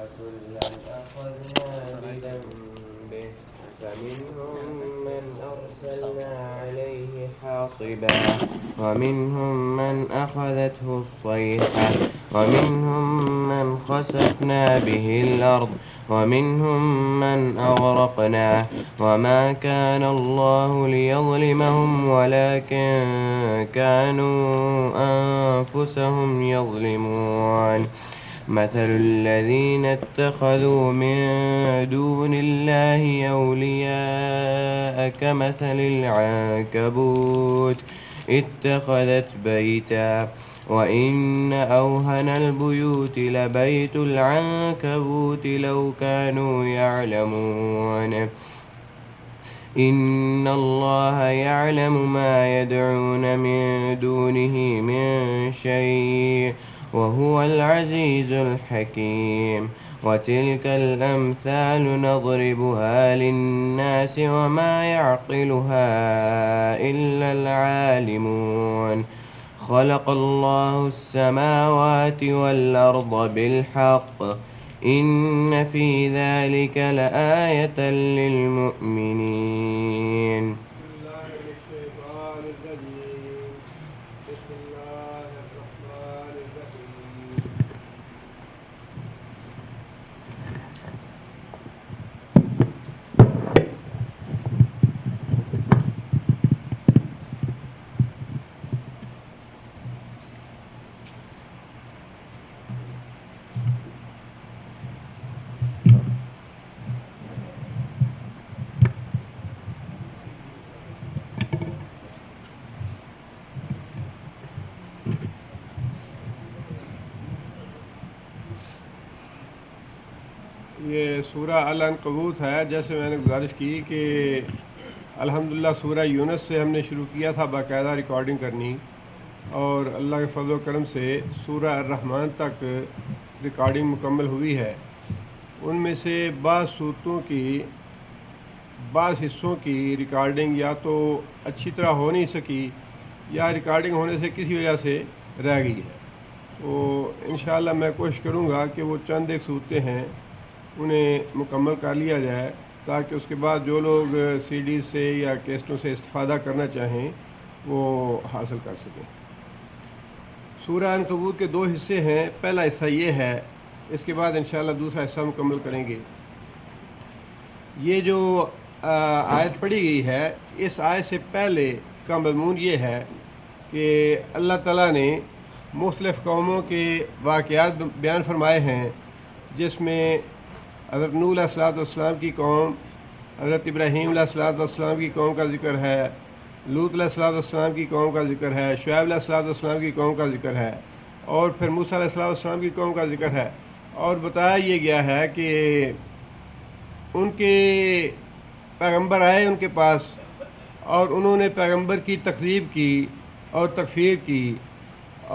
فكلا أخذنا بذنبه فمنهم من أرسلنا عليه حاصبا ومنهم من أخذته الصيحة ومنهم من خسفنا به الأرض ومنهم من أغرقنا وما كان الله ليظلمهم ولكن كانوا أنفسهم يظلمون مثل الذين اتخذوا من دون الله أولياء كمثل العنكبوت اتخذت بيتا وإن أوهن البيوت لبيت العنكبوت لو كانوا يعلمون إن الله يعلم ما يدعون من دونه من شيء وهو العزيز الحكيم وتلك الأمثال نضربها للناس وما يعقلها إلا العالمون خلق الله السماوات والأرض بالحق إن في ذلك لآية للمؤمنين یہ سورہ العنکبوت ہے. جیسے میں نے گزارش کی کہ الحمدللہ سورہ یونس سے ہم نے شروع کیا تھا باقاعدہ ریکارڈنگ کرنی، اور اللہ کے فضل و کرم سے سورہ الرحمن تک ریکارڈنگ مکمل ہوئی ہے. ان میں سے بعض صورتوں کی بعض حصوں کی ریکارڈنگ یا تو اچھی طرح ہو نہیں سکی یا ریکارڈنگ ہونے سے کسی وجہ سے رہ گئی ہے. تو انشاءاللہ میں کوشش کروں گا کہ وہ چند ایک صورتیں ہیں انہیں مکمل کر لیا جائے تاکہ اس کے بعد جو لوگ سی ڈی سے یا کیسٹوں سے استفادہ کرنا چاہیں وہ حاصل کر سکیں. سورہ عنکبوت کے دو حصے ہیں. پہلا حصہ یہ ہے، اس کے بعد انشاءاللہ دوسرا حصہ مکمل کریں گے. یہ جو آیت پڑھی گئی ہے، اس آیت سے پہلے کا مضمون یہ ہے کہ اللہ تعالیٰ نے مختلف قوموں کے واقعات بیان فرمائے ہیں، جس میں حضرت نوح علیہ السلام کی قوم، حضرت ابراہیم علیہ السلام کی قوم کا ذکر ہے، لوط علیہ السلام کی قوم کا ذکر ہے، شعیب علیہ السلام کی قوم کا ذکر ہے، اور پھر موسیٰ علیہ السلام کی قوم کا ذکر ہے. اور بتایا یہ گیا ہے کہ ان کے پیغمبر آئے ان کے پاس، اور انہوں نے پیغمبر کی تکذیب کی اور تکفیر کی،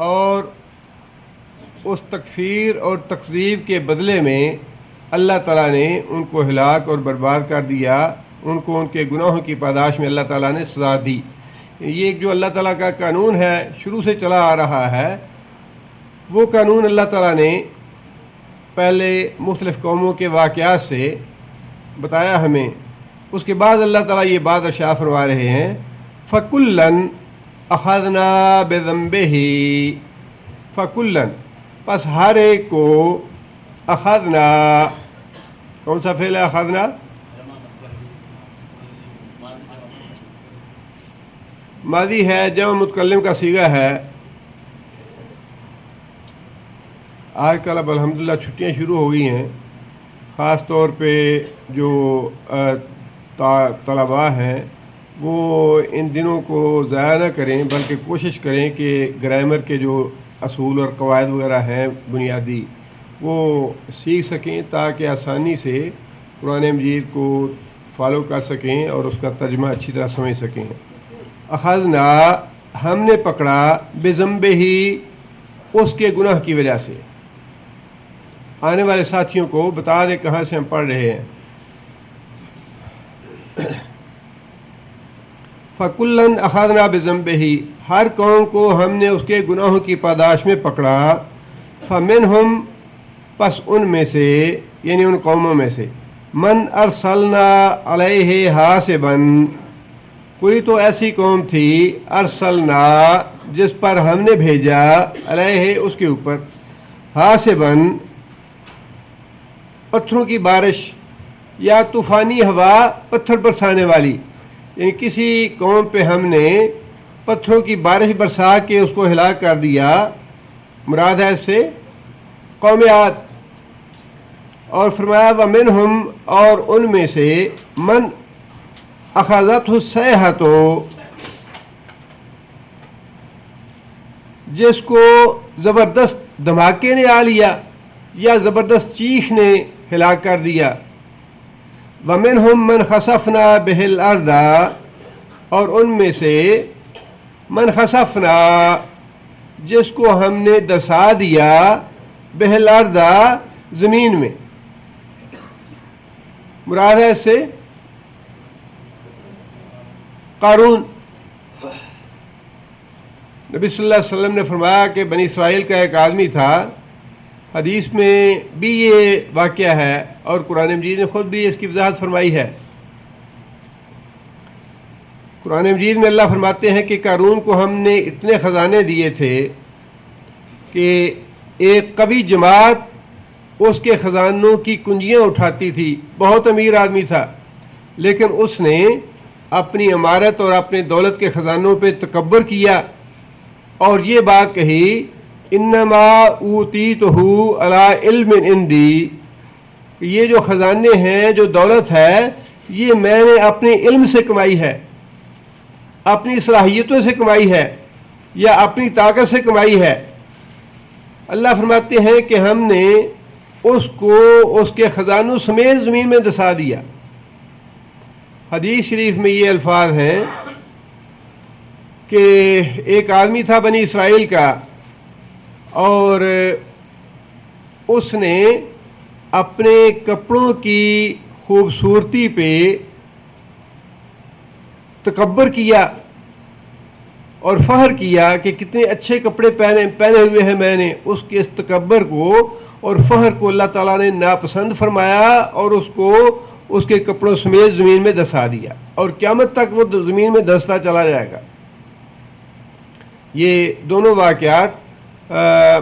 اور اس تکفیر اور تکذیب کے بدلے میں اللہ تعالیٰ نے ان کو ہلاک اور برباد کر دیا. ان کو ان کے گناہوں کی پاداش میں اللہ تعالیٰ نے سزا دی. یہ جو اللہ تعالیٰ کا قانون ہے، شروع سے چلا آ رہا ہے، وہ قانون اللہ تعالیٰ نے پہلے مختلف قوموں کے واقعات سے بتایا ہمیں. اس کے بعد اللہ تعالیٰ یہ بات ارشاد فرما رہے ہیں، فَكُلًّا أَخَذْنَا بِذَنبِهِ فَكُلًّا، پس ہر ایک کو اخذنا، کون سا فعل ہے اخذنا؟ ماضی ہے، جمع متکلم کا صیغہ ہے. آج کل اب الحمدللہ چھٹیاں شروع ہو گئی ہیں، خاص طور پہ جو طلباء ہیں وہ ان دنوں کو ضائع نہ کریں، بلکہ کوشش کریں کہ گرامر کے جو اصول اور قواعد وغیرہ ہیں بنیادی وہ سیکھ سکیں تاکہ آسانی سے قرآن مجید کو فالو کر سکیں اور اس کا ترجمہ اچھی طرح سمجھ سکیں. اخذنا، ہم نے پکڑا، بذنبہ، اس کے گناہ کی وجہ سے. آنے والے ساتھیوں کو بتا دیں کہاں سے ہم پڑھ رہے ہیں. فَكُلًّا أَخَذْنَا بِذَنبِهِ، ہر قوم کو ہم نے اس کے گناہوں کی پاداش میں پکڑا. فَمِنْهُمْ، پس ان میں سے یعنی ان قوموں میں سے من ارسلنا علیہ حاسبن کوئی تو ایسی قوم تھی ارسلنا جس پر ہم نے بھیجا علیہ اس کے اوپر حاسبن پتھروں کی بارش یا طوفانی ہوا پتھر برسانے والی، یعنی کسی قوم پہ ہم نے پتھروں کی بارش برسا کے اس کو ہلاک کر دیا، مراد ہے اس سے قوم عاد۔ اور فرمایا ومنہم اور ان میں سے من اخذتہ الصیحۃ جس کو زبردست دھماکے نے آ لیا یا زبردست چیخ نے ہلاک کر دیا۔ ومنہم من خسفنا بہ الارض اور ان میں سے من خسفنا جس کو ہم نے دسا دیا بہ الارض زمین میں، مراد ہے اس سے قارون۔ نبی صلی اللہ علیہ وسلم نے فرمایا کہ بنی اسرائیل کا ایک آدمی تھا، حدیث میں بھی یہ واقعہ ہے اور قرآن مجید نے خود بھی اس کی وضاحت فرمائی ہے۔ قرآن مجید میں اللہ فرماتے ہیں کہ قارون کو ہم نے اتنے خزانے دیے تھے کہ ایک قوی جماعت اس کے خزانوں کی کنجیاں اٹھاتی تھی، بہت امیر آدمی تھا، لیکن اس نے اپنی عمارت اور اپنے دولت کے خزانوں پہ تکبر کیا اور یہ بات کہی انما اوتیتہ علی علم عندی، یہ جو خزانے ہیں، جو دولت ہے، یہ میں نے اپنے علم سے کمائی ہے، اپنی صلاحیتوں سے کمائی ہے یا اپنی طاقت سے کمائی ہے۔ اللہ فرماتے ہیں کہ ہم نے اس کو اس کے خزانوں سمیت زمین میں دسا دیا۔ حدیث شریف میں یہ الفاظ ہیں کہ ایک آدمی تھا بنی اسرائیل کا اور اس نے اپنے کپڑوں کی خوبصورتی پہ تکبر کیا اور فخر کیا کہ کتنے اچھے کپڑے پہنے ہوئے ہیں میں نے۔ اس کے اس تکبر کو اور فخر کو اللہ تعالیٰ نے ناپسند فرمایا اور اس کو اس کے کپڑوں سمیت زمین میں دسا دیا اور قیامت تک وہ زمین میں دستا چلا جائے گا۔ یہ دونوں واقعات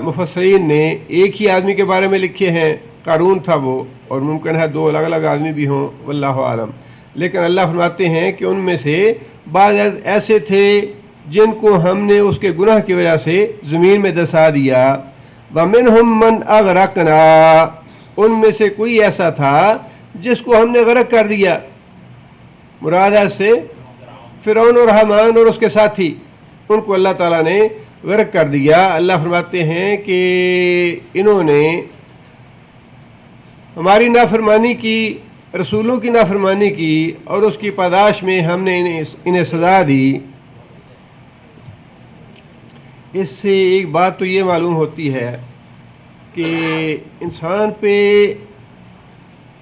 مفسرین نے ایک ہی آدمی کے بارے میں لکھے ہیں، قارون تھا وہ، اور ممکن ہے دو الگ الگ آدمی بھی ہوں، واللہ عالم۔ لیکن اللہ فرماتے ہیں کہ ان میں سے بعض ایسے تھے جن کو ہم نے اس کے گناہ کی وجہ سے زمین میں دسا دیا۔ وَمِنْهُمْ مَنْ أَغْرَقْنَا ان میں سے کوئی ایسا تھا جس کو ہم نے غرق کر دیا، مراد ہے سے فرعون اور حامان اور اس کے ساتھی، ان کو اللہ تعالیٰ نے غرق کر دیا۔ اللہ فرماتے ہیں کہ انہوں نے ہماری نافرمانی کی، رسولوں کی نافرمانی کی اور اس کی پاداش میں ہم نے انہیں سزا دی۔ اس سے ایک بات تو یہ معلوم ہوتی ہے کہ انسان پہ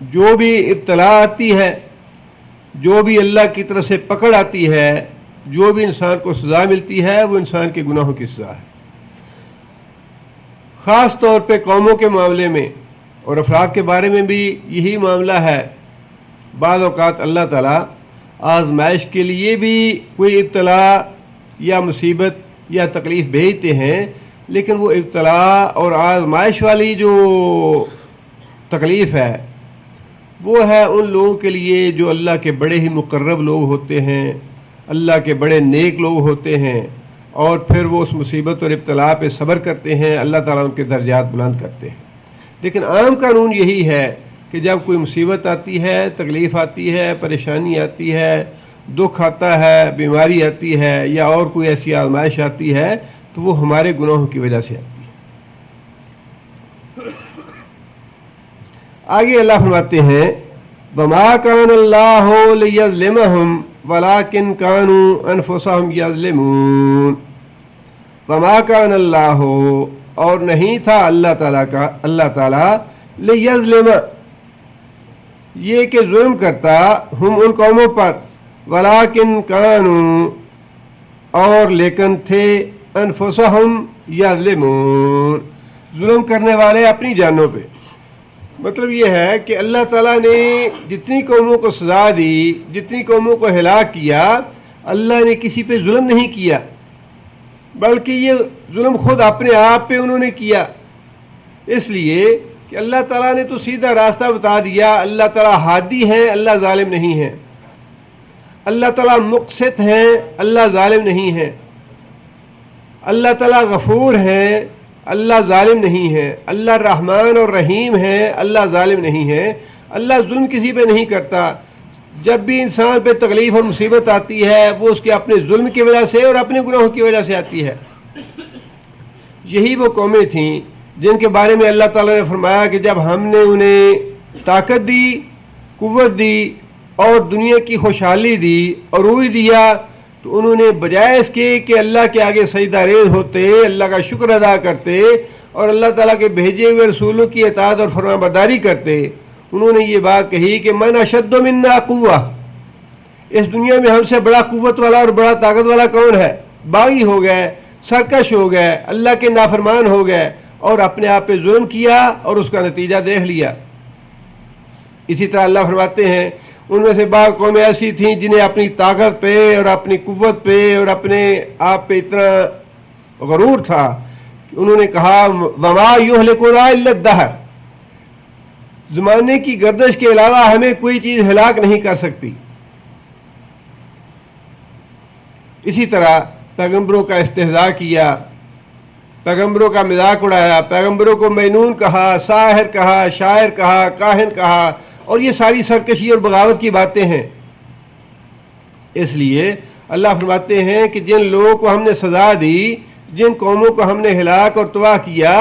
جو بھی ابتلا آتی ہے، جو بھی اللہ کی طرف سے پکڑ آتی ہے، جو بھی انسان کو سزا ملتی ہے، وہ انسان کے گناہوں کی سزا ہے۔ خاص طور پہ قوموں کے معاملے میں اور افراد کے بارے میں بھی یہی معاملہ ہے۔ بعض اوقات اللہ تعالیٰ آزمائش کے لیے بھی کوئی ابتلا یا مصیبت یا تکلیف بھیجتے ہیں، لیکن وہ ابتلا اور آزمائش والی جو تکلیف ہے وہ ہے ان لوگوں کے لیے جو اللہ کے بڑے ہی مقرب لوگ ہوتے ہیں، اللہ کے بڑے نیک لوگ ہوتے ہیں، اور پھر وہ اس مصیبت اور ابتلا پہ صبر کرتے ہیں، اللہ تعالیٰ ان کے درجات بلند کرتے ہیں۔ لیکن عام قانون یہی ہے کہ جب کوئی مصیبت آتی ہے، تکلیف آتی ہے، پریشانی آتی ہے، دکھ آتا ہے، بیماری آتی ہے یا اور کوئی ایسی آزمائش آتی ہے تو وہ ہمارے گناہوں کی وجہ سے آتی ہے۔ آگے اللہ فرماتے ہیں وَمَا كَانَ اللَّهُ لِيَظْلِمَهُمْ وَلَكِنْ كَانُوا أَنفُسَهُمْ يَظْلِمُونَ۔ وَمَا كَانَ اللَّهُ اور نہیں تھا اللہ تعالیٰ لِيَظْلِمَ یہ کہ ظلم کرتا ہم ان قوموں پر، وَلَكِنْ كَانُوا اور لیکن تھے أَنفُسَهُمْ يَظْلِمُونَ ظلم کرنے والے اپنی جانوں پہ۔ مطلب یہ ہے کہ اللہ تعالیٰ نے جتنی قوموں کو سزا دی، جتنی قوموں کو ہلاک کیا، اللہ نے کسی پہ ظلم نہیں کیا، بلکہ یہ ظلم خود اپنے آپ پہ انہوں نے کیا، اس لیے کہ اللہ تعالیٰ نے تو سیدھا راستہ بتا دیا۔ اللہ تعالیٰ ہادی ہیں، اللہ ظالم نہیں ہے، اللہ تعالیٰ مقسط ہیں، اللہ ظالم نہیں ہے، اللہ تعالیٰ غفور ہیں، اللہ ظالم نہیں ہے، اللہ رحمان اور رحیم ہے، اللہ ظالم نہیں ہے، اللہ ظلم کسی پہ نہیں کرتا۔ جب بھی انسان پہ تکلیف اور مصیبت آتی ہے وہ اس کے اپنے ظلم کی وجہ سے اور اپنے گناہوں کی وجہ سے آتی ہے۔ یہی وہ قومیں تھیں جن کے بارے میں اللہ تعالیٰ نے فرمایا کہ جب ہم نے انہیں طاقت دی، قوت دی اور دنیا کی خوشحالی دی، عروج دیا، تو انہوں نے بجائے اس کے کہ اللہ کے آگے سجدہ ریز ہوتے، اللہ کا شکر ادا کرتے اور اللہ تعالیٰ کے بھیجے ہوئے رسولوں کی اطاعت اور فرمان برداری کرتے، انہوں نے یہ بات کہی کہ من اشد منا قوہ، اس دنیا میں ہم سے بڑا قوت والا اور بڑا طاقت والا کون ہے؟ باغی ہو گئے، سرکش ہو گئے، اللہ کے نافرمان ہو گئے اور اپنے آپ پہ ظلم کیا اور اس کا نتیجہ دیکھ لیا۔ اسی طرح اللہ فرماتے ہیں ان میں سے بعض قومیں ایسی تھیں جنہیں اپنی طاقت پہ اور اپنی قوت پہ اور اپنے آپ پہ اتنا غرور تھا کہ انہوں نے کہا وما یہلکنا الا الدہر، زمانے کی گردش کے علاوہ ہمیں کوئی چیز ہلاک نہیں کر سکتی۔ اسی طرح پیغمبروں کا استہزاء کیا، پیغمبروں کا مذاق اڑایا، پیغمبروں کو مجنون کہا، ساحر کہا، شاعر کہا، کاہن کہا، اور یہ ساری سرکشی اور بغاوت کی باتیں ہیں۔ اس لیے اللہ فرماتے ہیں کہ جن لوگوں کو ہم نے سزا دی، جن قوموں کو ہم نے ہلاک اور تباہ کیا،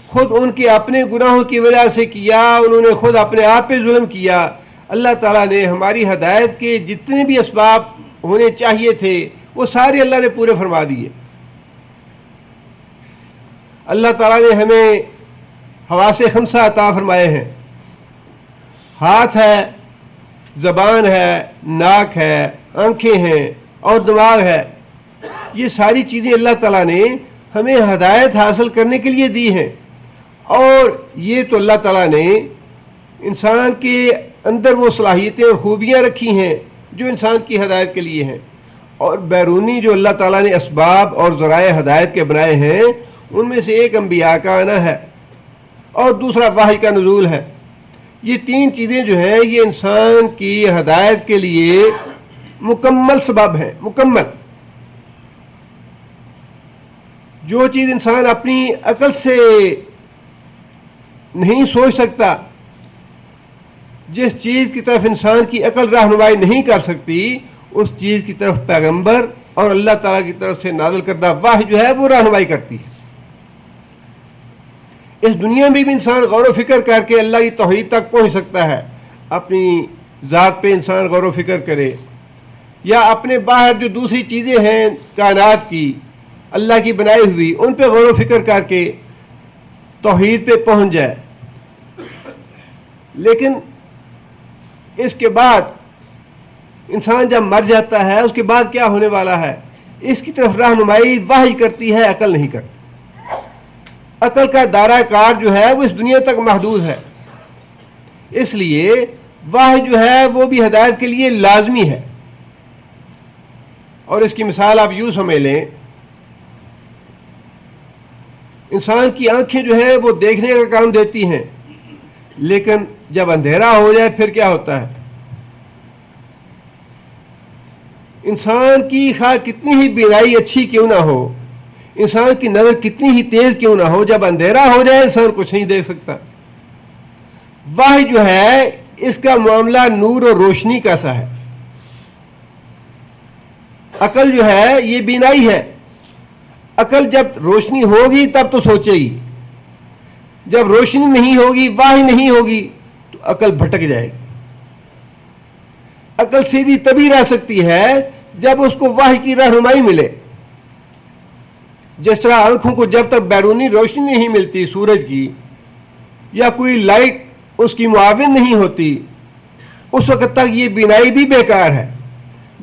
خود ان کے اپنے گناہوں کی وجہ سے کیا، انہوں نے خود اپنے آپ پہ ظلم کیا۔ اللہ تعالیٰ نے ہماری ہدایت کے جتنے بھی اسباب ہونے چاہیے تھے وہ سارے اللہ نے پورے فرما دیے۔ اللہ تعالیٰ نے ہمیں حواس خمسہ عطا فرمائے ہیں، ہاتھ ہے، زبان ہے، ناک ہے، آنکھیں ہیں اور دماغ ہے۔ یہ ساری چیزیں اللہ تعالیٰ نے ہمیں ہدایت حاصل کرنے کے لیے دی ہیں، اور یہ تو اللہ تعالیٰ نے انسان کے اندر وہ صلاحیتیں اور خوبیاں رکھی ہیں جو انسان کی ہدایت کے لیے ہیں، اور بیرونی جو اللہ تعالیٰ نے اسباب اور ذرائع ہدایت کے بنائے ہیں ان میں سے ایک انبیاء کا آنا ہے اور دوسرا وحی کا نزول ہے۔ یہ تین چیزیں جو ہیں یہ انسان کی ہدایت کے لیے مکمل سبب ہیں، مکمل۔ جو چیز انسان اپنی عقل سے نہیں سوچ سکتا، جس چیز کی طرف انسان کی عقل رہنمائی نہیں کر سکتی، اس چیز کی طرف پیغمبر اور اللہ تعالیٰ کی طرف سے نازل کردہ وحی جو ہے وہ رہنمائی کرتی ہے۔ اس دنیا میں بھی انسان غور و فکر کر کے اللہ کی توحید تک پہنچ سکتا ہے، اپنی ذات پہ انسان غور و فکر کرے، یا اپنے باہر جو دوسری چیزیں ہیں کائنات کی، اللہ کی بنائی ہوئی، ان پہ غور و فکر کر کے توحید پہ پہنچ جائے۔ لیکن اس کے بعد انسان جب مر جاتا ہے اس کے بعد کیا ہونے والا ہے، اس کی طرف رہنمائی وحی کرتی ہے، عقل نہیں کرتی۔ عقل کا دائرہ کار جو ہے وہ اس دنیا تک محدود ہے، اس لیے وحی جو ہے وہ بھی ہدایت کے لیے لازمی ہے۔ اور اس کی مثال آپ یوں سمجھ لیں، انسان کی آنکھیں جو ہیں وہ دیکھنے کا کام دیتی ہیں، لیکن جب اندھیرا ہو جائے پھر کیا ہوتا ہے؟ انسان کی خواہ کتنی ہی بینائی اچھی کیوں نہ ہو، انسان کی نظر کتنی ہی تیز کیوں نہ ہو، جب اندھیرا ہو جائے انسان کچھ نہیں دیکھ سکتا۔ وحی جو ہے اس کا معاملہ نور اور روشنی کا سا ہے۔ عقل جو ہے یہ بینائی ہے، عقل جب روشنی ہوگی تب تو سوچے گی، جب روشنی نہیں ہوگی، وحی نہیں ہوگی، تو عقل بھٹک جائے گی۔ عقل سیدھی تبھی رہ سکتی ہے جب اس کو وحی کی رہنمائی ملے۔ جس طرح آنکھوں کو جب تک بیرونی روشنی نہیں ملتی سورج کی، یا کوئی لائٹ اس کی معاون نہیں ہوتی، اس وقت تک یہ بینائی بھی بیکار ہے۔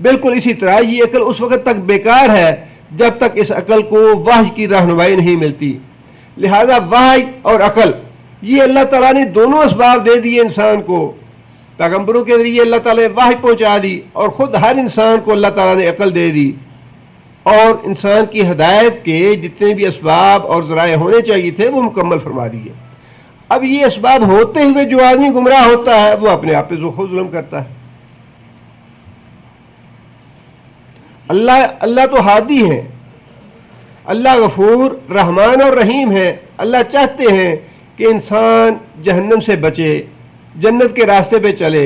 بالکل اسی طرح یہ عقل اس وقت تک بیکار ہے جب تک اس عقل کو وحی کی رہنمائی نہیں ملتی۔ لہذا وحی اور عقل یہ اللہ تعالیٰ نے دونوں اسباب دے دیے انسان کو، پیغمبروں کے ذریعے اللہ تعالیٰ نے وحی پہنچا دی، اور خود ہر انسان کو اللہ تعالیٰ نے عقل دے دی، اور انسان کی ہدایت کے جتنے بھی اسباب اور ذرائع ہونے چاہیے تھے وہ مکمل فرما دیے۔ اب یہ اسباب ہوتے ہوئے جو آدمی گمراہ ہوتا ہے وہ اپنے آپ پہ خود ظلم کرتا ہے۔ اللہ تو ہادی ہے، اللہ غفور رحمان اور رحیم ہے۔ اللہ چاہتے ہیں کہ انسان جہنم سے بچے، جنت کے راستے پہ چلے،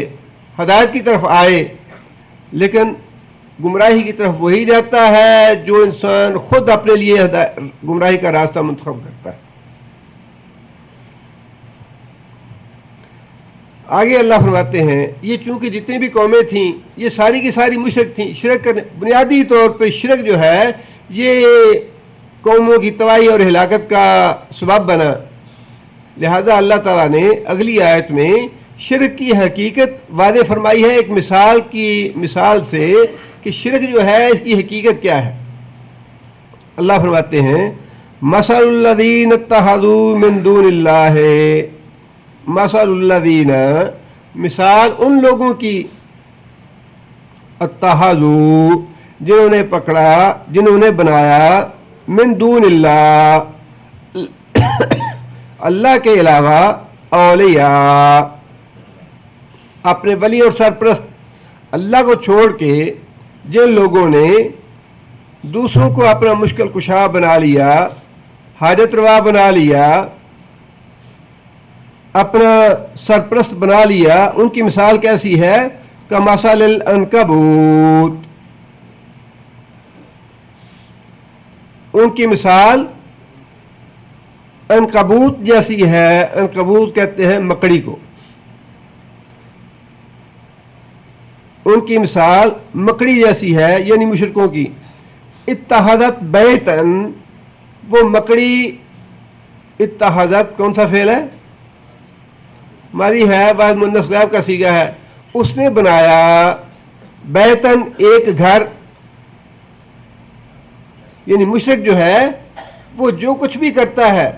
ہدایت کی طرف آئے، لیکن گمراہی کی طرف وہی جاتا ہے جو انسان خود اپنے لیے گمراہی کا راستہ منتخب کرتا ہے۔ آگے اللہ فرماتے ہیں یہ چونکہ جتنی بھی قومیں تھیں یہ ساری کی ساری مشرک تھیں، شرک کرنے بنیادی طور پہ شرک جو ہے یہ قوموں کی تباہی اور ہلاکت کا سبب بنا، لہذا اللہ تعالیٰ نے اگلی آیت میں شرک کی حقیقت واضح فرمائی ہے ایک مثال سے کہ شرک جو ہے اس کی حقیقت کیا ہے۔ اللہ فرماتے ہیں مثل الذین اتخذوا من دون اللہ، مثل الذین مثال ان لوگوں کی اتخذوا جنہوں نے پکڑا، جنہوں نے بنایا، من دون اللہ اللہ کے علاوہ، اولیاء اپنے ولی اور سرپرست، اللہ کو چھوڑ کے جن لوگوں نے دوسروں کو اپنا مشکل کشا بنا لیا، حاجت روا بنا لیا، اپنا سرپرست بنا لیا، ان کی مثال کیسی ہے؟ کمثل العنکبوت، ان کی مثال عنکبوت جیسی ہے۔ عنکبوت کہتے ہیں مکڑی کو، ان کی مثال مکڑی جیسی ہے، یعنی مشرکوں کی۔ اتخذت بیتن، وہ مکڑی اتخذت کون سا فعل ہے؟ ماضی ہے، بعد مؤنث غائب کا صیغہ ہے۔ اس نے بنایا بیتن ایک گھر، یعنی مشرک جو ہے وہ جو کچھ بھی کرتا ہے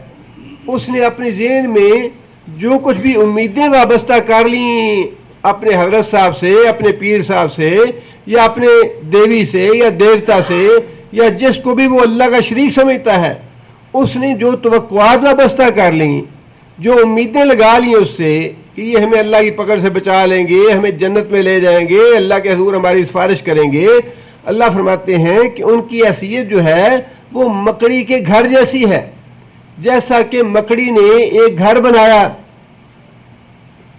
اس نے اپنے ذہن میں جو کچھ بھی امیدیں وابستہ کر لیں اپنے حضرت صاحب سے، اپنے پیر صاحب سے، یا اپنے دیوی سے یا دیوتا سے، یا جس کو بھی وہ اللہ کا شریک سمجھتا ہے، اس نے جو توقعات وابستہ کر لیں، جو امیدیں لگا لیں اس سے کہ یہ ہمیں اللہ کی پکڑ سے بچا لیں گے، ہمیں جنت میں لے جائیں گے، اللہ کے حضور ہماری سفارش کریں گے، اللہ فرماتے ہیں کہ ان کی حیثیت جو ہے وہ مکڑی کے گھر جیسی ہے، جیسا کہ مکڑی نے ایک گھر بنایا۔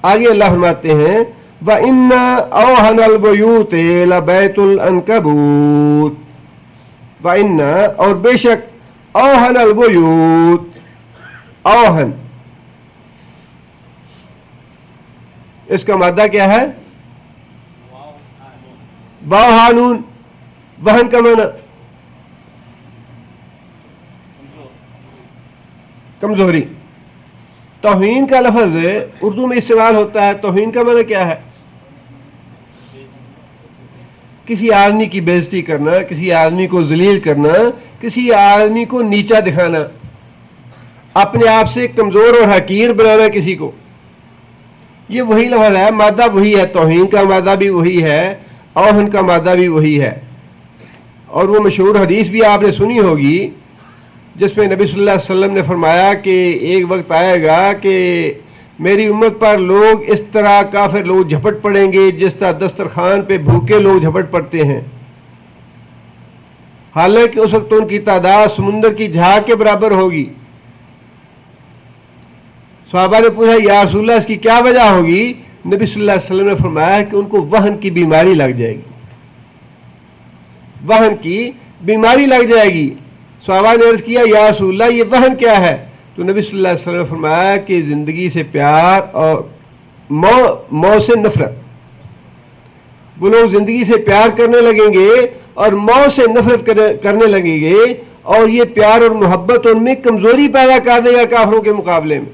آگے اللہ فرماتے ہیں وَإِنَّ أَوْهَنَ الْبُيُوتِ لَبَيْتُ الْعَنْكَبُوتِ، وَإِنَّ اور بے شک، أَوْهَنَ الْبُيُوتِ، اوہن اس کا مادہ کیا ہے؟ واو ہانون، وہن کا معنی کمزوری۔ توہین کا لفظ اردو میں استعمال ہوتا ہے، توہین کا معنی کیا ہے؟ کسی آدمی کی بے عزتی کرنا، کسی آدمی کو ذلیل کرنا، کسی آدمی کو نیچا دکھانا، اپنے آپ سے کمزور اور حقیر بنانا کسی کو، یہ وہی لفظ ہے، مادہ وہی ہے، توہین کا مادہ بھی وہی ہے، اوہن کا مادہ بھی وہی ہے۔ اور وہ مشہور حدیث بھی آپ نے سنی ہوگی جس میں نبی صلی اللہ علیہ وسلم نے فرمایا کہ ایک وقت آئے گا کہ میری امت پر لوگ اس طرح کافر لوگ جھپٹ پڑیں گے جس طرح دسترخوان پہ بھوکے لوگ جھپٹ پڑتے ہیں، حالانکہ اس وقت ان کی تعداد سمندر کی جھاگ کے برابر ہوگی۔ صحابہ نے پوچھا یا رسول اللہ اس کی کیا وجہ ہوگی؟ نبی صلی اللہ علیہ وسلم نے فرمایا کہ ان کو وہن کی بیماری لگ جائے گی، وہن کی بیماری لگ جائے گی۔ صحابہ نے عرض کیا یا رسول اللہ یہ وہن کیا ہے؟ تو نبی صلی اللہ علیہ وسلم نے فرمایا کہ زندگی سے پیار اور موت سے نفرت۔ وہ لوگ زندگی سے پیار کرنے لگیں گے اور موت سے نفرت کرنے لگیں گے، اور یہ پیار اور محبت ان میں کمزوری پیدا کر دے گا کافروں کے مقابلے میں،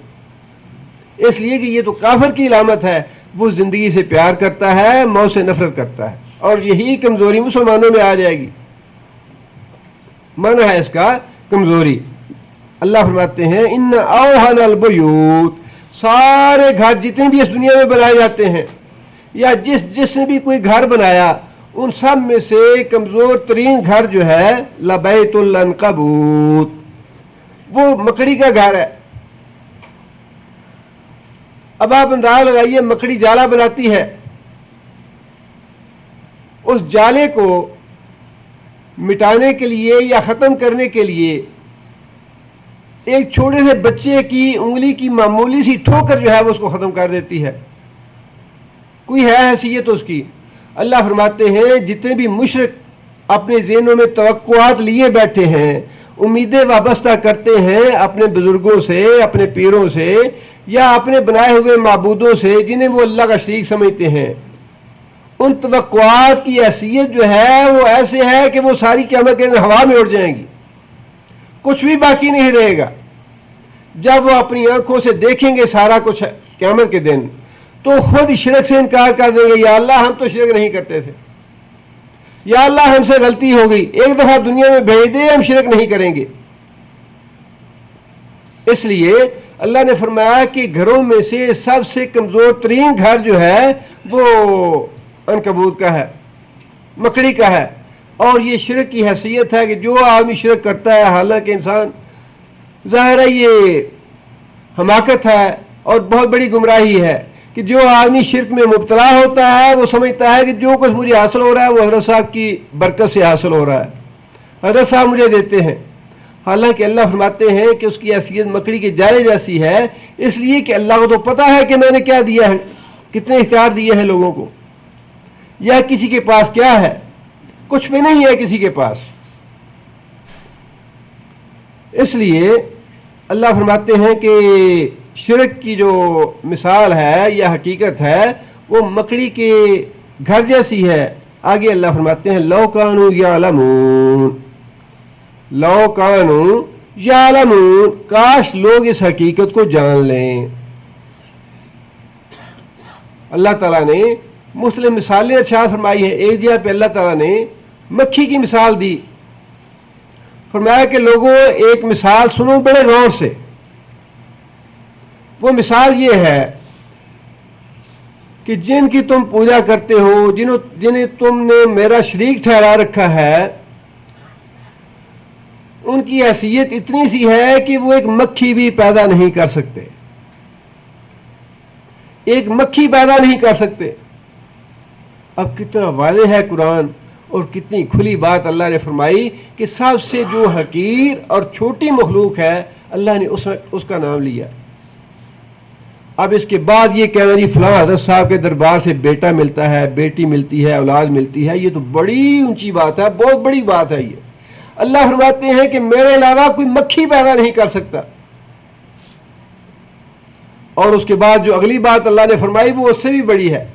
اس لیے کہ یہ تو کافر کی علامت ہے، وہ زندگی سے پیار کرتا ہے، موت سے نفرت کرتا ہے، اور یہی کمزوری مسلمانوں میں آ جائے گی۔ معنی ہے اس کا کمزوری۔ اللہ فرماتے ہیں ان اوہن البیوت، سارے گھر جتنے بھی اس دنیا میں بنائے جاتے ہیں یا جس نے بھی کوئی گھر بنایا ان سب میں سے کمزور ترین گھر جو ہے لبیت العنکبوت، وہ مکڑی کا گھر ہے۔ اب آپ اندازہ لگائیے مکڑی جالا بناتی ہے، اس جالے کو مٹانے کے لیے یا ختم کرنے کے لیے ایک چھوٹے سے بچے کی انگلی کی معمولی سی ٹھوکر جو ہے وہ اس کو ختم کر دیتی ہے۔ کوئی ہے حیثیت اس کی؟ اللہ فرماتے ہیں جتنے بھی مشرک اپنے ذہنوں میں توقعات لیے بیٹھے ہیں، امیدیں وابستہ کرتے ہیں اپنے بزرگوں سے، اپنے پیروں سے یا اپنے بنائے ہوئے معبودوں سے جنہیں وہ اللہ کا شریک سمجھتے ہیں، ان توقعات کی حیثیت جو ہے وہ ایسے ہے کہ وہ ساری قیامت کے دن ہوا میں اڑ جائیں گی، کچھ بھی باقی نہیں رہے گا۔ جب وہ اپنی آنکھوں سے دیکھیں گے سارا کچھ قیامت کے دن تو خود شرک سے انکار کر دیں گے، یا اللہ ہم تو شرک نہیں کرتے تھے، یا اللہ ہم سے غلطی ہو گئی، ایک دفعہ دنیا میں بھیج دے ہم شرک نہیں کریں گے۔ اس لیے اللہ نے فرمایا کہ گھروں میں سے سب سے کمزور ترین گھر جو ہے وہ عنکبوت کا ہے، مکڑی کا ہے، اور یہ شرک کی حیثیت ہے کہ جو آدمی شرک کرتا ہے، حالانکہ انسان ظاہر ہے یہ حماقت ہے اور بہت بڑی گمراہی ہے کہ جو آدمی شرک میں مبتلا ہوتا ہے وہ سمجھتا ہے کہ جو کچھ مجھے حاصل ہو رہا ہے وہ حضرت صاحب کی برکت سے حاصل ہو رہا ہے، حضرت صاحب مجھے دیتے ہیں، حالانکہ اللہ فرماتے ہیں کہ اس کی حیثیت مکڑی کے جالے جیسی ہے، اس لیے کہ اللہ کو تو پتا ہے کہ میں نے کیا دیا ہے، کتنے اختیار دیے ہیں لوگوں کو، یا کسی کے پاس کیا ہے، کچھ بھی نہیں ہے کسی کے پاس۔ اس لیے اللہ فرماتے ہیں کہ شرک کی جو مثال ہے یا حقیقت ہے وہ مکڑی کے گھر جیسی ہے۔ آگے اللہ فرماتے ہیں لو کانوا یعلمون، لو کانوا یعلمون، کاش لوگ اس حقیقت کو جان لیں۔ اللہ تعالیٰ نے مختلف مثالیں ارشاد فرمائی ہیں۔ ایک جگہ پہ اللہ تعالیٰ نے مکھی کی مثال دی، فرمایا کہ لوگوں ایک مثال سنو بڑے غور سے۔ وہ مثال یہ ہے کہ جن کی تم پوجا کرتے ہو، جنہیں تم نے میرا شریک ٹھہرا رکھا ہے، ان کی حیثیت اتنی سی ہے کہ وہ ایک مکھی بھی پیدا نہیں کر سکتے، ایک مکھی پیدا نہیں کر سکتے۔ اب کتنا واضح ہے قرآن اور کتنی کھلی بات اللہ نے فرمائی کہ سب سے جو حقیر اور چھوٹی مخلوق ہے اللہ نے اس کا نام لیا۔ اب اس کے بعد یہ کہنا جی فلاں حضرت صاحب کے دربار سے بیٹا ملتا ہے، بیٹی ملتی ہے، اولاد ملتی ہے، یہ تو بڑی اونچی بات ہے، بہت بڑی بات ہے۔ یہ اللہ فرماتے ہیں کہ میرے علاوہ کوئی مکھی پیدا نہیں کر سکتا۔ اور اس کے بعد جو اگلی بات اللہ نے فرمائی وہ اس سے بھی بڑی ہے۔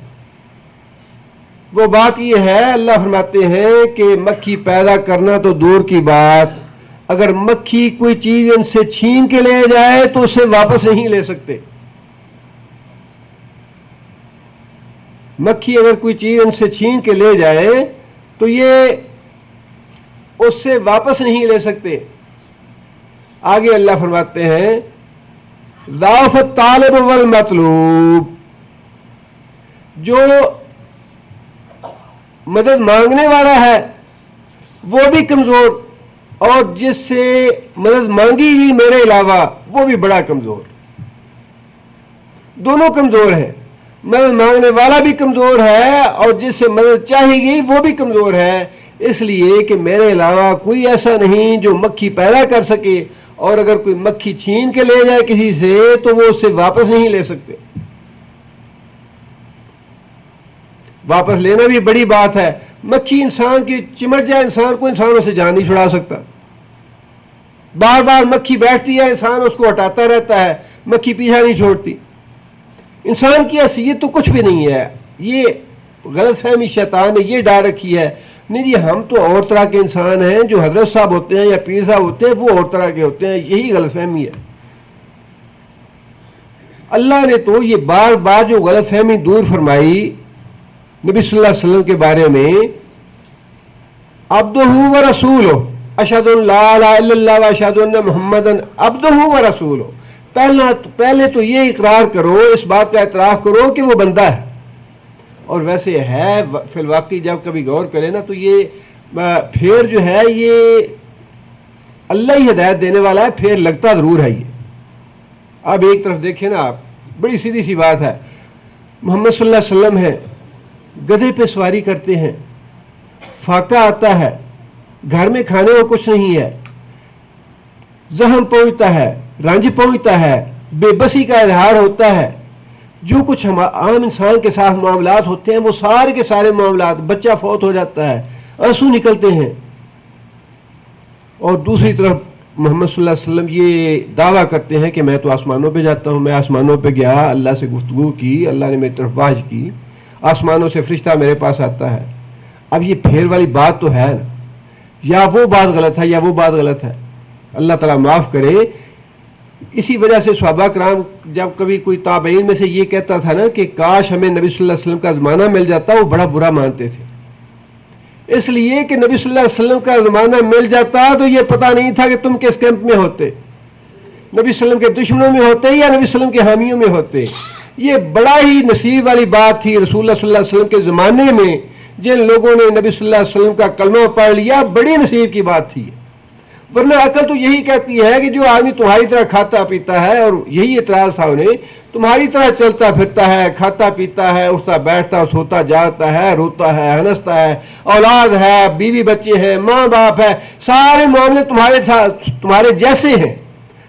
وہ بات یہ ہے، اللہ فرماتے ہیں کہ مکھی پیدا کرنا تو دور کی بات، اگر مکھی کوئی چیز ان سے چھین کے لے جائے تو اسے واپس نہیں لے سکتے۔ مکھی اگر کوئی چیز ان سے چھین کے لے جائے تو یہ اس سے واپس نہیں لے سکتے۔ آگے اللہ فرماتے ہیں ضعف الطالب والمطلوب، جو مدد مانگنے والا ہے وہ بھی کمزور، اور جس سے مدد مانگی گئی میرے علاوہ وہ بھی بڑا کمزور، دونوں کمزور ہیں۔ مدد مانگنے والا بھی کمزور ہے اور جس سے مدد چاہی گئی وہ بھی کمزور ہے، اس لیے کہ میرے علاوہ کوئی ایسا نہیں جو مکھی پیدا کر سکے، اور اگر کوئی مکھی چھین کے لے جائے کسی سے تو وہ اسے واپس نہیں لے سکتے۔ واپس لینا بھی بڑی بات ہے۔ مکھی انسان کی چمٹ جائے انسان کو، انسانوں سے جان نہیں چھڑا سکتا۔ بار بار مکھی بیٹھتی ہے، انسان اس کو ہٹاتا رہتا ہے، مکھی پیچھا نہیں چھوڑتی۔ انسان کی حیثیت تو کچھ بھی نہیں ہے۔ یہ غلط فہمی شیطان نے یہ ڈال رکھی ہے، نہیں جی ہم تو اور طرح کے انسان ہیں، جو حضرت صاحب ہوتے ہیں یا پیر صاحب ہوتے ہیں وہ اور طرح کے ہوتے ہیں، یہی غلط فہمی ہے۔ اللہ نے تو یہ بار بار جو غلط فہمی دور فرمائی نبی صلی اللہ علیہ وسلم کے بارے میں، عبدہ و رسولہ، اشہد ان لا الہ الا اللہ و اشہد ان محمدا عبدہ و رسولہ، پہلے تو یہ اقرار کرو، اس بات کا اعتراف کرو کہ وہ بندہ ہے. اور ویسے ہے فی الواقع جب کبھی غور کرے نا تو یہ پھر جو ہے یہ اللہ ہی ہدایت دینے والا ہے، پھر لگتا ضرور ہے یہ. اب ایک طرف دیکھیں نا آپ، بڑی سیدھی سی بات ہے، محمد صلی اللہ علیہ وسلم ہے، گدھے پہ سواری کرتے ہیں، فاقہ آتا ہے، گھر میں کھانے کو کچھ نہیں ہے، زخم پہنچتا ہے، رنج پہنچتا ہے، بے بسی کا اظہار ہوتا ہے، جو کچھ عام انسان کے ساتھ معاملات ہوتے ہیں وہ سارے کے سارے معاملات، بچہ فوت ہو جاتا ہے، آنسو نکلتے ہیں. اور دوسری طرف محمد صلی اللہ علیہ وسلم یہ دعویٰ کرتے ہیں کہ میں تو آسمانوں پہ جاتا ہوں، میں آسمانوں پہ گیا، اللہ سے گفتگو کی، اللہ نے میری طرف واحد کی، آسمانوں سے فرشتہ میرے پاس آتا ہے. اب یہ پھر والی بات تو ہے نا، یا وہ بات غلط ہے یا وہ بات غلط ہے، اللہ تعالیٰ معاف کرے. اسی وجہ سے صحابہ کرام جب کبھی کوئی تابعین میں سے یہ کہتا تھا نا کہ کاش ہمیں نبی صلی اللہ علیہ وسلم کا زمانہ مل جاتا، وہ بڑا برا مانتے تھے، اس لیے کہ نبی صلی اللہ علیہ وسلم کا زمانہ مل جاتا تو یہ پتہ نہیں تھا کہ تم کس کیمپ میں ہوتے، نبی صلی اللہ علیہ وسلم کے دشمنوں میں ہوتے یا نبی صلی اللہ علیہ وسلم کے حامیوں میں ہوتے. یہ بڑا ہی نصیب والی بات تھی رسول اللہ صلی اللہ علیہ وسلم کے زمانے میں جن لوگوں نے نبی صلی اللہ علیہ وسلم کا کلمہ پڑھ لیا، بڑی نصیب کی بات تھی. ورنہ عقل تو یہی کہتی ہے کہ جو آدمی تمہاری طرح کھاتا پیتا ہے، اور یہی اعتراض تھا انہیں، تمہاری طرح چلتا پھرتا ہے، کھاتا پیتا ہے، اٹھتا بیٹھتا سوتا جاگتا ہے، روتا ہے، ہنستا ہے، اولاد ہے، بیوی بچے ہیں، ماں باپ ہے، سارے معاملے تمہارے جیسے ہیں.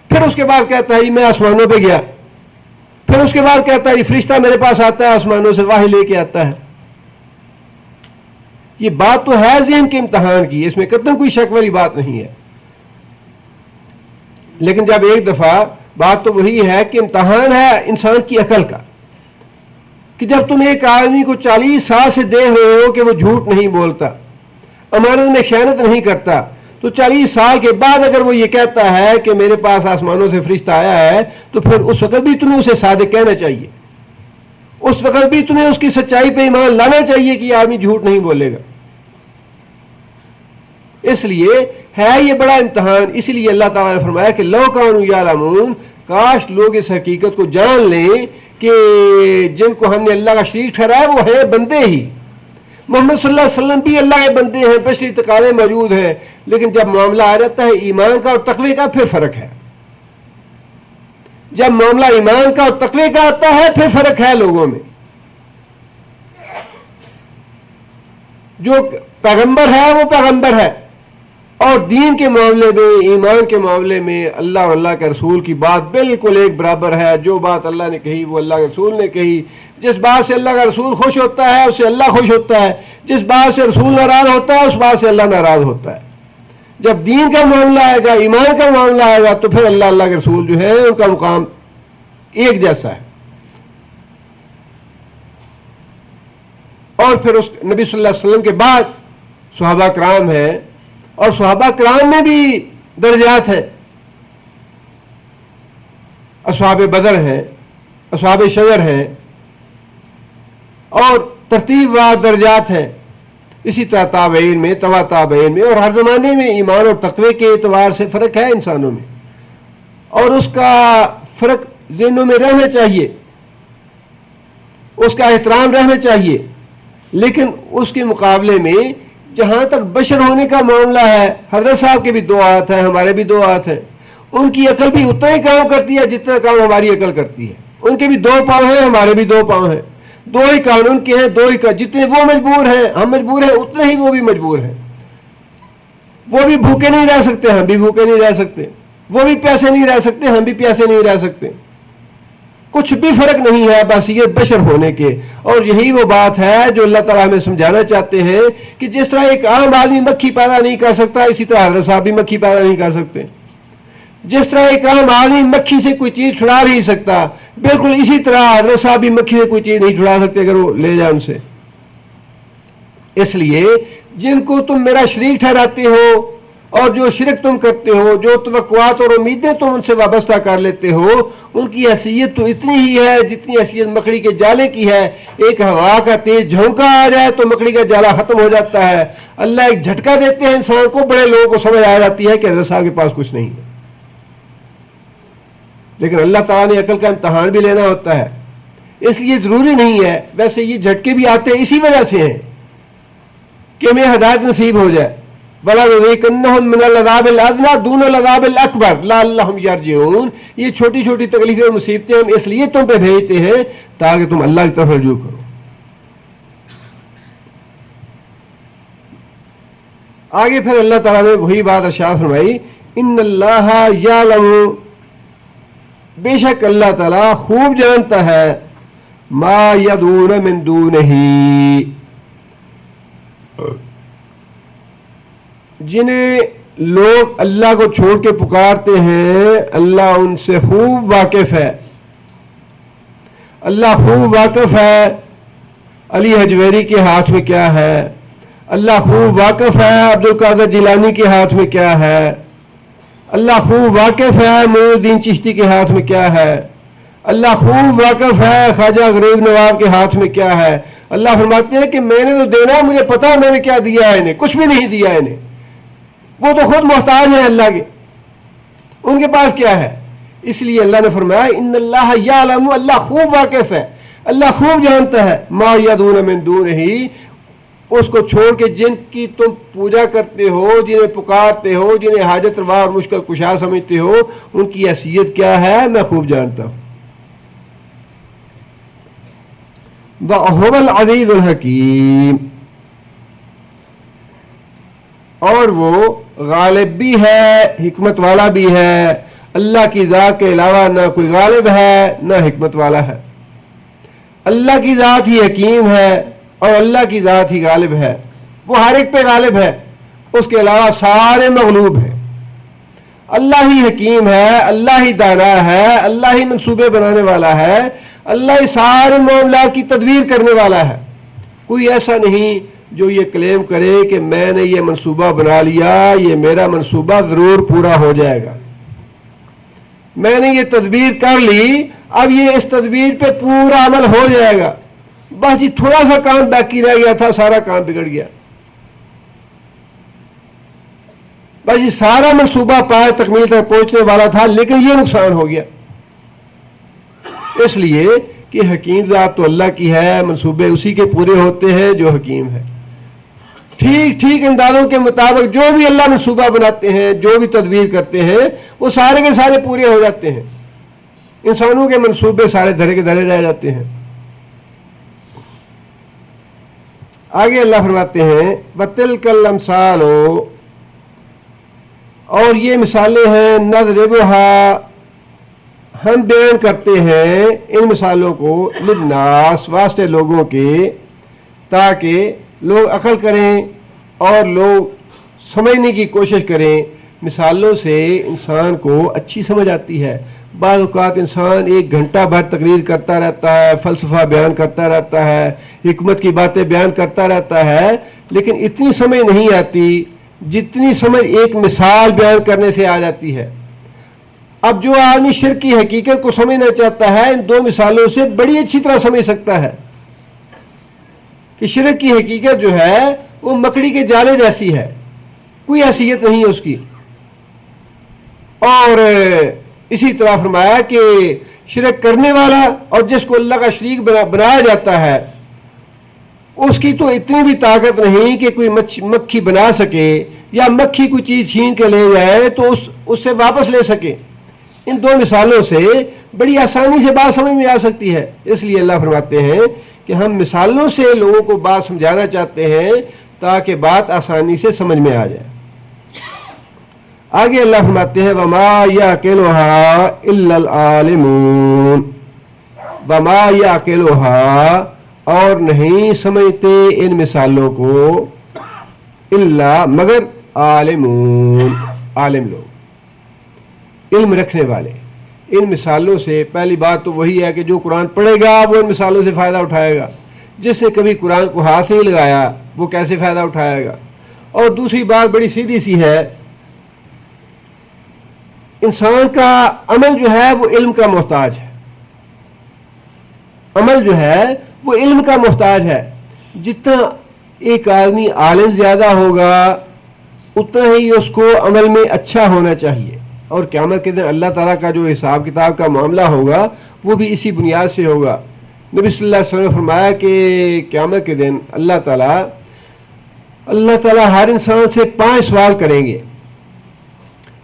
پھر اس کے بعد کہتا ہے میں آسمانوں پہ گیا، پھر اس کے بعد کہتا ہے فرشتہ میرے پاس آتا ہے آسمانوں سے واحد لے کے آتا ہے. یہ بات تو ہے ذہن کے امتحان کی، اس میں قطعاً کوئی شک والی بات نہیں ہے. لیکن جب ایک دفعہ بات تو وہی ہے کہ امتحان ہے انسان کی عقل کا، کہ جب تم ایک آدمی کو 40 سال سے دیکھ رہے ہو کہ وہ جھوٹ نہیں بولتا، امانت میں خیانت نہیں کرتا، تو 40 سال کے بعد اگر وہ یہ کہتا ہے کہ میرے پاس آسمانوں سے فرشتہ آیا ہے، تو پھر اس وقت بھی تمہیں اسے صادق کہنا چاہیے، اس وقت بھی تمہیں اس کی سچائی پہ ایمان لانا چاہیے کہ یہ آدمی جھوٹ نہیں بولے گا. اس لیے ہے یہ بڑا امتحان. اسی لیے اللہ تعالیٰ نے فرمایا کہ لو کانوا یعلمون، کاش لوگ اس حقیقت کو جان لیں کہ جن کو ہم نے اللہ کا شریک ٹھہرایا وہ ہیں بندے ہی. محمد صلی اللہ علیہ وسلم بھی اللہ کے بندے ہیں، بشری تقاضے موجود ہیں، لیکن جب معاملہ آ جاتا ہے ایمان کا اور تقوی کا پھر فرق ہے. جب معاملہ ایمان کا اور تقوی کا آتا ہے پھر فرق ہے لوگوں میں. جو پیغمبر ہے وہ پیغمبر ہے، اور دین کے معاملے میں، ایمان کے معاملے میں اللہ اور اللہ کے رسول کی بات بالکل ایک برابر ہے. جو بات اللہ نے کہی وہ اللہ کے رسول نے کہی. جس بات سے اللہ کا رسول خوش ہوتا ہے اس سے اللہ خوش ہوتا ہے، جس بات سے رسول ناراض ہوتا ہے اس بات سے اللہ ناراض ہوتا ہے. جب دین کا معاملہ آئے گا، ایمان کا معاملہ آئے گا، تو پھر اللہ کے رسول جو ہے ان کا مقام ایک جیسا ہے. اور پھر اس نبی صلی اللہ علیہ وسلم کے بعد صحابہ کرام ہیں، اور صحابہ کرام میں بھی درجات ہیں. اصحاب بدر ہیں، اصحاب شجر ہیں، اور ترتیب وار درجات ہیں. اسی طرح تابعین میں، تبع تابعین میں، اور ہر زمانے میں ایمان اور تقوی کے اعتبار سے فرق ہے انسانوں میں، اور اس کا فرق ذہنوں میں رہنا چاہیے، اس کا احترام رہنا چاہیے. لیکن اس کے مقابلے میں جہاں تک بشر ہونے کا معاملہ ہے، حضرت صاحب کے بھی 2 ہاتھ ہیں، ہمارے بھی 2 ہاتھ ہیں. ان کی عقل بھی اتنا ہی کام کرتی ہے جتنا کام ہماری عقل کرتی ہے. ان کے بھی 2 پاؤں ہیں، ہمارے بھی 2 پاؤں ہیں. 2 ہی قانون کے ہیں، 2 ہی جتنے وہ مجبور ہیں ہم مجبور ہیں، اتنے ہی وہ بھی مجبور ہیں. وہ بھی بھوکے نہیں رہ سکتے، ہم بھی بھوکے نہیں رہ سکتے. وہ بھی پیاسے نہیں رہ سکتے، ہم بھی پیاسے نہیں رہ سکتے. کچھ بھی فرق نہیں ہے، بس یہ بشر ہونے کے. اور یہی وہ بات ہے جو اللہ تعالیٰ ہمیں سمجھانا چاہتے ہیں کہ جس طرح ایک عام آدمی مکھی پیدا نہیں کر سکتا، اسی طرح حضرت صاحب بھی مکھی پیدا نہیں کر سکتے. جس طرح ایک عام آدمی مکھی سے کوئی چیز چھڑا نہیں سکتا، بالکل اسی طرح حضرت صاحب بھی مکھی سے کوئی چیز نہیں چھڑا سکتے اگر وہ لے جائے ان سے. اس لیے جن کو تم میرا شریک ٹھہراتے ہو اور جو شرک تم کرتے ہو، جو توقعات اور امیدیں تم ان سے وابستہ کر لیتے ہو، ان کی حیثیت تو اتنی ہی ہے جتنی حیثیت مکڑی کے جالے کی ہے. ایک ہوا کا تیز جھونکا آ جائے تو مکڑی کا جالا ختم ہو جاتا ہے. اللہ ایک جھٹکا دیتے ہیں انسان کو، بڑے لوگوں کو سمجھ آ جاتی ہے کہ حضرت صاحب کے پاس کچھ نہیں ہے. لیکن اللہ تعالیٰ نے عقل کا امتحان بھی لینا ہوتا ہے، اس لیے ضروری نہیں ہے. ویسے یہ جھٹکے بھی آتے ہیں اسی وجہ سے ہیں کہ ہمیں ہدایت نصیب ہو جائے. وَلَنُذِيقَنَّهُم مِّنَ الْعَذَابِ الْأَدْنَىٰ دُونَ الْعَذَابِ الْأَكْبَرِ لَعَلَّهُمْ يَرْجِعُونَ. یہ چھوٹی چھوٹی تکلیفیں اور مصیبتیں ہم اس لیے تم پہ بھیجتے ہیں تاکہ تم اللہ کی طرف رجوع کرو. آگے پھر اللہ تعالیٰ نے وہی بات ارشاد فرمائی، ان اللہ یعلم، بے شک اللہ تعالیٰ خوب جانتا ہے، ما یدعون من دونہ، جنہیں لوگ اللہ کو چھوڑ کے پکارتے ہیں اللہ ان سے خوب واقف ہے. اللہ خوب واقف ہے علی حجویری کے ہاتھ میں کیا ہے، اللہ خوب واقف ہے عبد القادر جیلانی کے ہاتھ میں کیا ہے، اللہ خوب واقف ہے معین الدین چشتی کے ہاتھ میں کیا ہے، اللہ خوب واقف ہے خواجہ غریب نواب کے ہاتھ میں کیا ہے. اللہ فرماتے ہیں کہ میں نے تو دینا، مجھے پتا میں نے کیا دیا ہے، انہیں کچھ بھی نہیں دیا. انہیں وہ تو خود محتاج ہیں اللہ کے، ان کے پاس کیا ہے. اس لیے اللہ نے فرمایا ان اللہ یعلم، اللہ خوب واقف ہے، اللہ خوب جانتا ہے، ما یدعون من دونہ، اس کو چھوڑ کے جن کی تم پوجا کرتے ہو، جنہیں پکارتے ہو، جنہیں حاجت روا اور مشکل کشا سمجھتے ہو، ان کی حیثیت کیا ہے میں خوب جانتا ہوں. وَهُوَ الْعَزِيزُ الْحَكِيمُ، اور وہ غالب بھی ہے حکمت والا بھی ہے. اللہ کی ذات کے علاوہ نہ کوئی غالب ہے نہ حکمت والا ہے. اللہ کی ذات ہی حکیم ہے اور اللہ کی ذات ہی غالب ہے. وہ ہر ایک پہ غالب ہے، اس کے علاوہ سارے مغلوب ہیں. اللہ ہی حکیم ہے، اللہ ہی دانا ہے، اللہ ہی منصوبے بنانے والا ہے، اللہ ہی سارے معاملات کی تدبیر کرنے والا ہے. کوئی ایسا نہیں جو یہ کلیم کرے کہ میں نے یہ منصوبہ بنا لیا، یہ میرا منصوبہ ضرور پورا ہو جائے گا، میں نے یہ تدبیر کر لی، اب یہ اس تدبیر پہ پورا عمل ہو جائے گا، بس جی تھوڑا سا کام باقی رہ گیا تھا، سارا کام بگڑ گیا، بس یہ سارا منصوبہ پائے تکمیل تک پہنچنے والا تھا لیکن یہ نقصان ہو گیا. اس لیے کہ حکیم ذات تو اللہ کی ہے، منصوبے اسی کے پورے ہوتے ہیں جو حکیم ہے. ٹھیک ٹھیک اندازوں کے مطابق جو بھی اللہ منصوبہ بناتے ہیں، جو بھی تدبیر کرتے ہیں، وہ سارے کے سارے پورے ہو جاتے ہیں. انسانوں کے منصوبے سارے دھرے کے دھرے رہ جاتے ہیں. آگے اللہ فرماتے ہیں وَتِلْكَ الْأَمْثَالُ، اور یہ مثالیں ہیں نَضْرِبُهَا، ہم بیان کرتے ہیں ان مثالوں کو للناس، واسطے لوگوں کے، تاکہ لوگ عقل کریں اور لوگ سمجھنے کی کوشش کریں. مثالوں سے انسان کو اچھی سمجھ آتی ہے. بعض اوقات انسان 1 گھنٹہ بھر تقریر کرتا رہتا ہے، فلسفہ بیان کرتا رہتا ہے، حکمت کی باتیں بیان کرتا رہتا ہے، لیکن اتنی سمجھ نہیں آتی جتنی سمجھ ایک مثال بیان کرنے سے آ جاتی ہے. اب جو آدمی شرک کی حقیقت کو سمجھنا چاہتا ہے ان 2 مثالوں سے بڑی اچھی طرح سمجھ سکتا ہے کہ شرک کی حقیقت جو ہے وہ مکڑی کے جالے جیسی ہے، کوئی حیثیت نہیں ہے اس کی. اور اسی طرح فرمایا کہ شرک کرنے والا اور جس کو اللہ کا شریک بنایا جاتا ہے اس کی تو اتنی بھی طاقت نہیں کہ کوئی مکھی بنا سکے یا مکھی کوئی چیز چھین کے لے جائے تو اس سے واپس لے سکے. ان 2 مثالوں سے بڑی آسانی سے بات سمجھ میں آ سکتی ہے. اس لیے اللہ فرماتے ہیں کہ ہم مثالوں سے لوگوں کو بات سمجھانا چاہتے ہیں تاکہ بات آسانی سے سمجھ میں آ جائے. آگے اللہ فرماتے ہیں وَمَا يَعْقِلُهَا إِلَّا الْعَالِمُونَ، وَمَا يَعْقِلُهَا، اور نہیں سمجھتے ان مثالوں کو الا مگر عالمون، عالم لوگ، علم رکھنے والے. ان مثالوں سے پہلی بات تو وہی ہے کہ جو قرآن پڑھے گا وہ ان مثالوں سے فائدہ اٹھائے گا. جس نے کبھی قرآن کو ہاتھ نہیں لگایا وہ کیسے فائدہ اٹھائے گا. اور دوسری بات بڑی سیدھی سی ہے، انسان کا عمل جو ہے وہ علم کا محتاج ہے. عمل جو ہے وہ علم کا محتاج ہے. جتنا ایک آدمی عالم زیادہ ہوگا اتنا ہی اس کو عمل میں اچھا ہونا چاہیے. اور قیامت کے دن اللہ تعالیٰ کا جو حساب کتاب کا معاملہ ہوگا وہ بھی اسی بنیاد سے ہوگا. نبی صلی اللہ علیہ وسلم نے فرمایا کہ قیامت کے دن اللہ تعالیٰ ہر انسان سے 5 سوال کریں گے،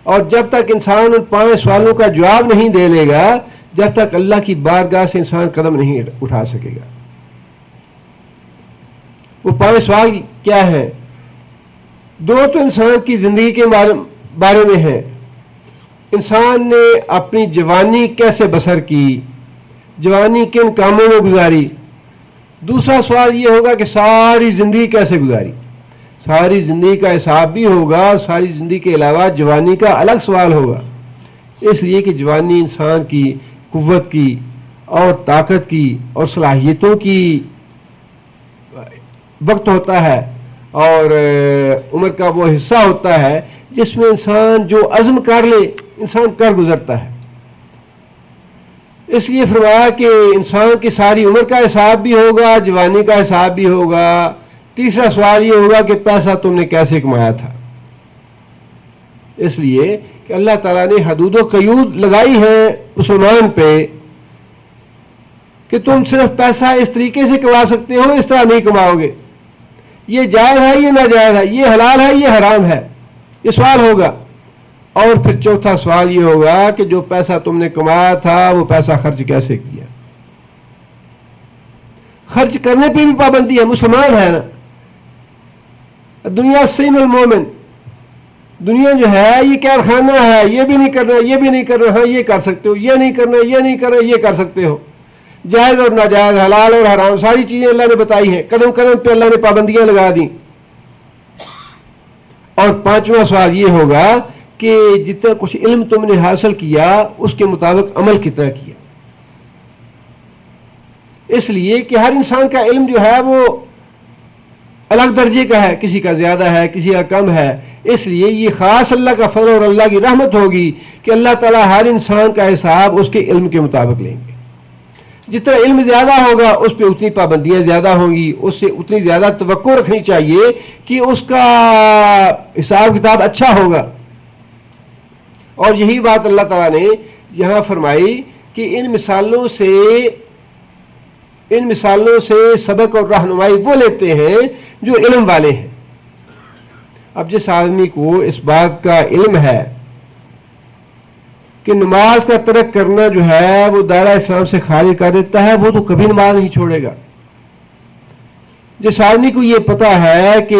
اور جب تک انسان ان 5 سوالوں کا جواب نہیں دے لے گا جب تک اللہ کی بارگاہ سے انسان قدم نہیں اٹھا سکے گا. وہ 5 سوال کیا ہیں؟ 2 تو انسان کی زندگی کے بارے میں ہیں. انسان نے اپنی جوانی کیسے بسر کی، جوانی کن کاموں میں گزاری. دوسرا سوال یہ ہوگا کہ ساری زندگی کیسے گزاری. ساری زندگی کا حساب بھی ہوگا، اور ساری زندگی کے علاوہ جوانی کا الگ سوال ہوگا. اس لیے کہ جوانی انسان کی قوت کی اور طاقت کی اور صلاحیتوں کی وقت ہوتا ہے، اور عمر کا وہ حصہ ہوتا ہے جس میں انسان جو عزم کر لے انسان کر گزرتا ہے. اس لیے فرمایا کہ انسان کی ساری عمر کا حساب بھی ہوگا، جوانی کا حساب بھی ہوگا. تیسرا سوال یہ ہوگا کہ پیسہ تم نے کیسے کمایا تھا. اس لیے کہ اللہ تعالیٰ نے حدود و قیود لگائی ہے مسلمان پہ کہ تم صرف پیسہ اس طریقے سے کما سکتے ہو، اس طرح نہیں کماؤ گے. یہ جائز ہے، یہ ناجائز ہے، یہ حلال ہے، یہ حرام ہے. یہ سوال ہوگا. اور پھر چوتھا سوال یہ ہوگا کہ جو پیسہ تم نے کمایا تھا وہ پیسہ خرچ کیسے کیا. خرچ کرنے پہ بھی پابندی ہے. مسلمان ہے نا. دنیا سین المومن، دنیا جو ہے یہ قید خانہ ہے. یہ بھی نہیں کرنا، یہ بھی نہیں کرنا، ہاں یہ کر سکتے ہو، یہ نہیں کرنا، یہ نہیں کرنا، یہ کر سکتے ہو. جائز اور ناجائز، حلال اور حرام، ساری چیزیں اللہ نے بتائی ہیں. قدم قدم پہ اللہ نے پابندیاں لگا دی. اور 5واں سوال یہ ہوگا کہ جتنا کچھ علم تم نے حاصل کیا اس کے مطابق عمل کتنا کیا. اس لیے کہ ہر انسان کا علم جو ہے وہ الگ درجے کا ہے، کسی کا زیادہ ہے، کسی کا کم ہے. اس لیے یہ خاص اللہ کا فضل اور اللہ کی رحمت ہوگی کہ اللہ تعالیٰ ہر انسان کا حساب اس کے علم کے مطابق لیں گے. جتنا علم زیادہ ہوگا اس پہ اتنی پابندیاں زیادہ ہوں گی، اس سے اتنی زیادہ توقع رکھنی چاہیے کہ اس کا حساب کتاب اچھا ہوگا. اور یہی بات اللہ تعالیٰ نے یہاں فرمائی کہ ان مثالوں سے سبق اور رہنمائی وہ لیتے ہیں جو علم والے ہیں. اب جس آدمی کو اس بات کا علم ہے کہ نماز کا ترک کرنا جو ہے وہ دائرہ اسلام سے خارج کر دیتا ہے، وہ تو کبھی نماز نہیں چھوڑے گا. جس آدمی کو یہ پتا ہے کہ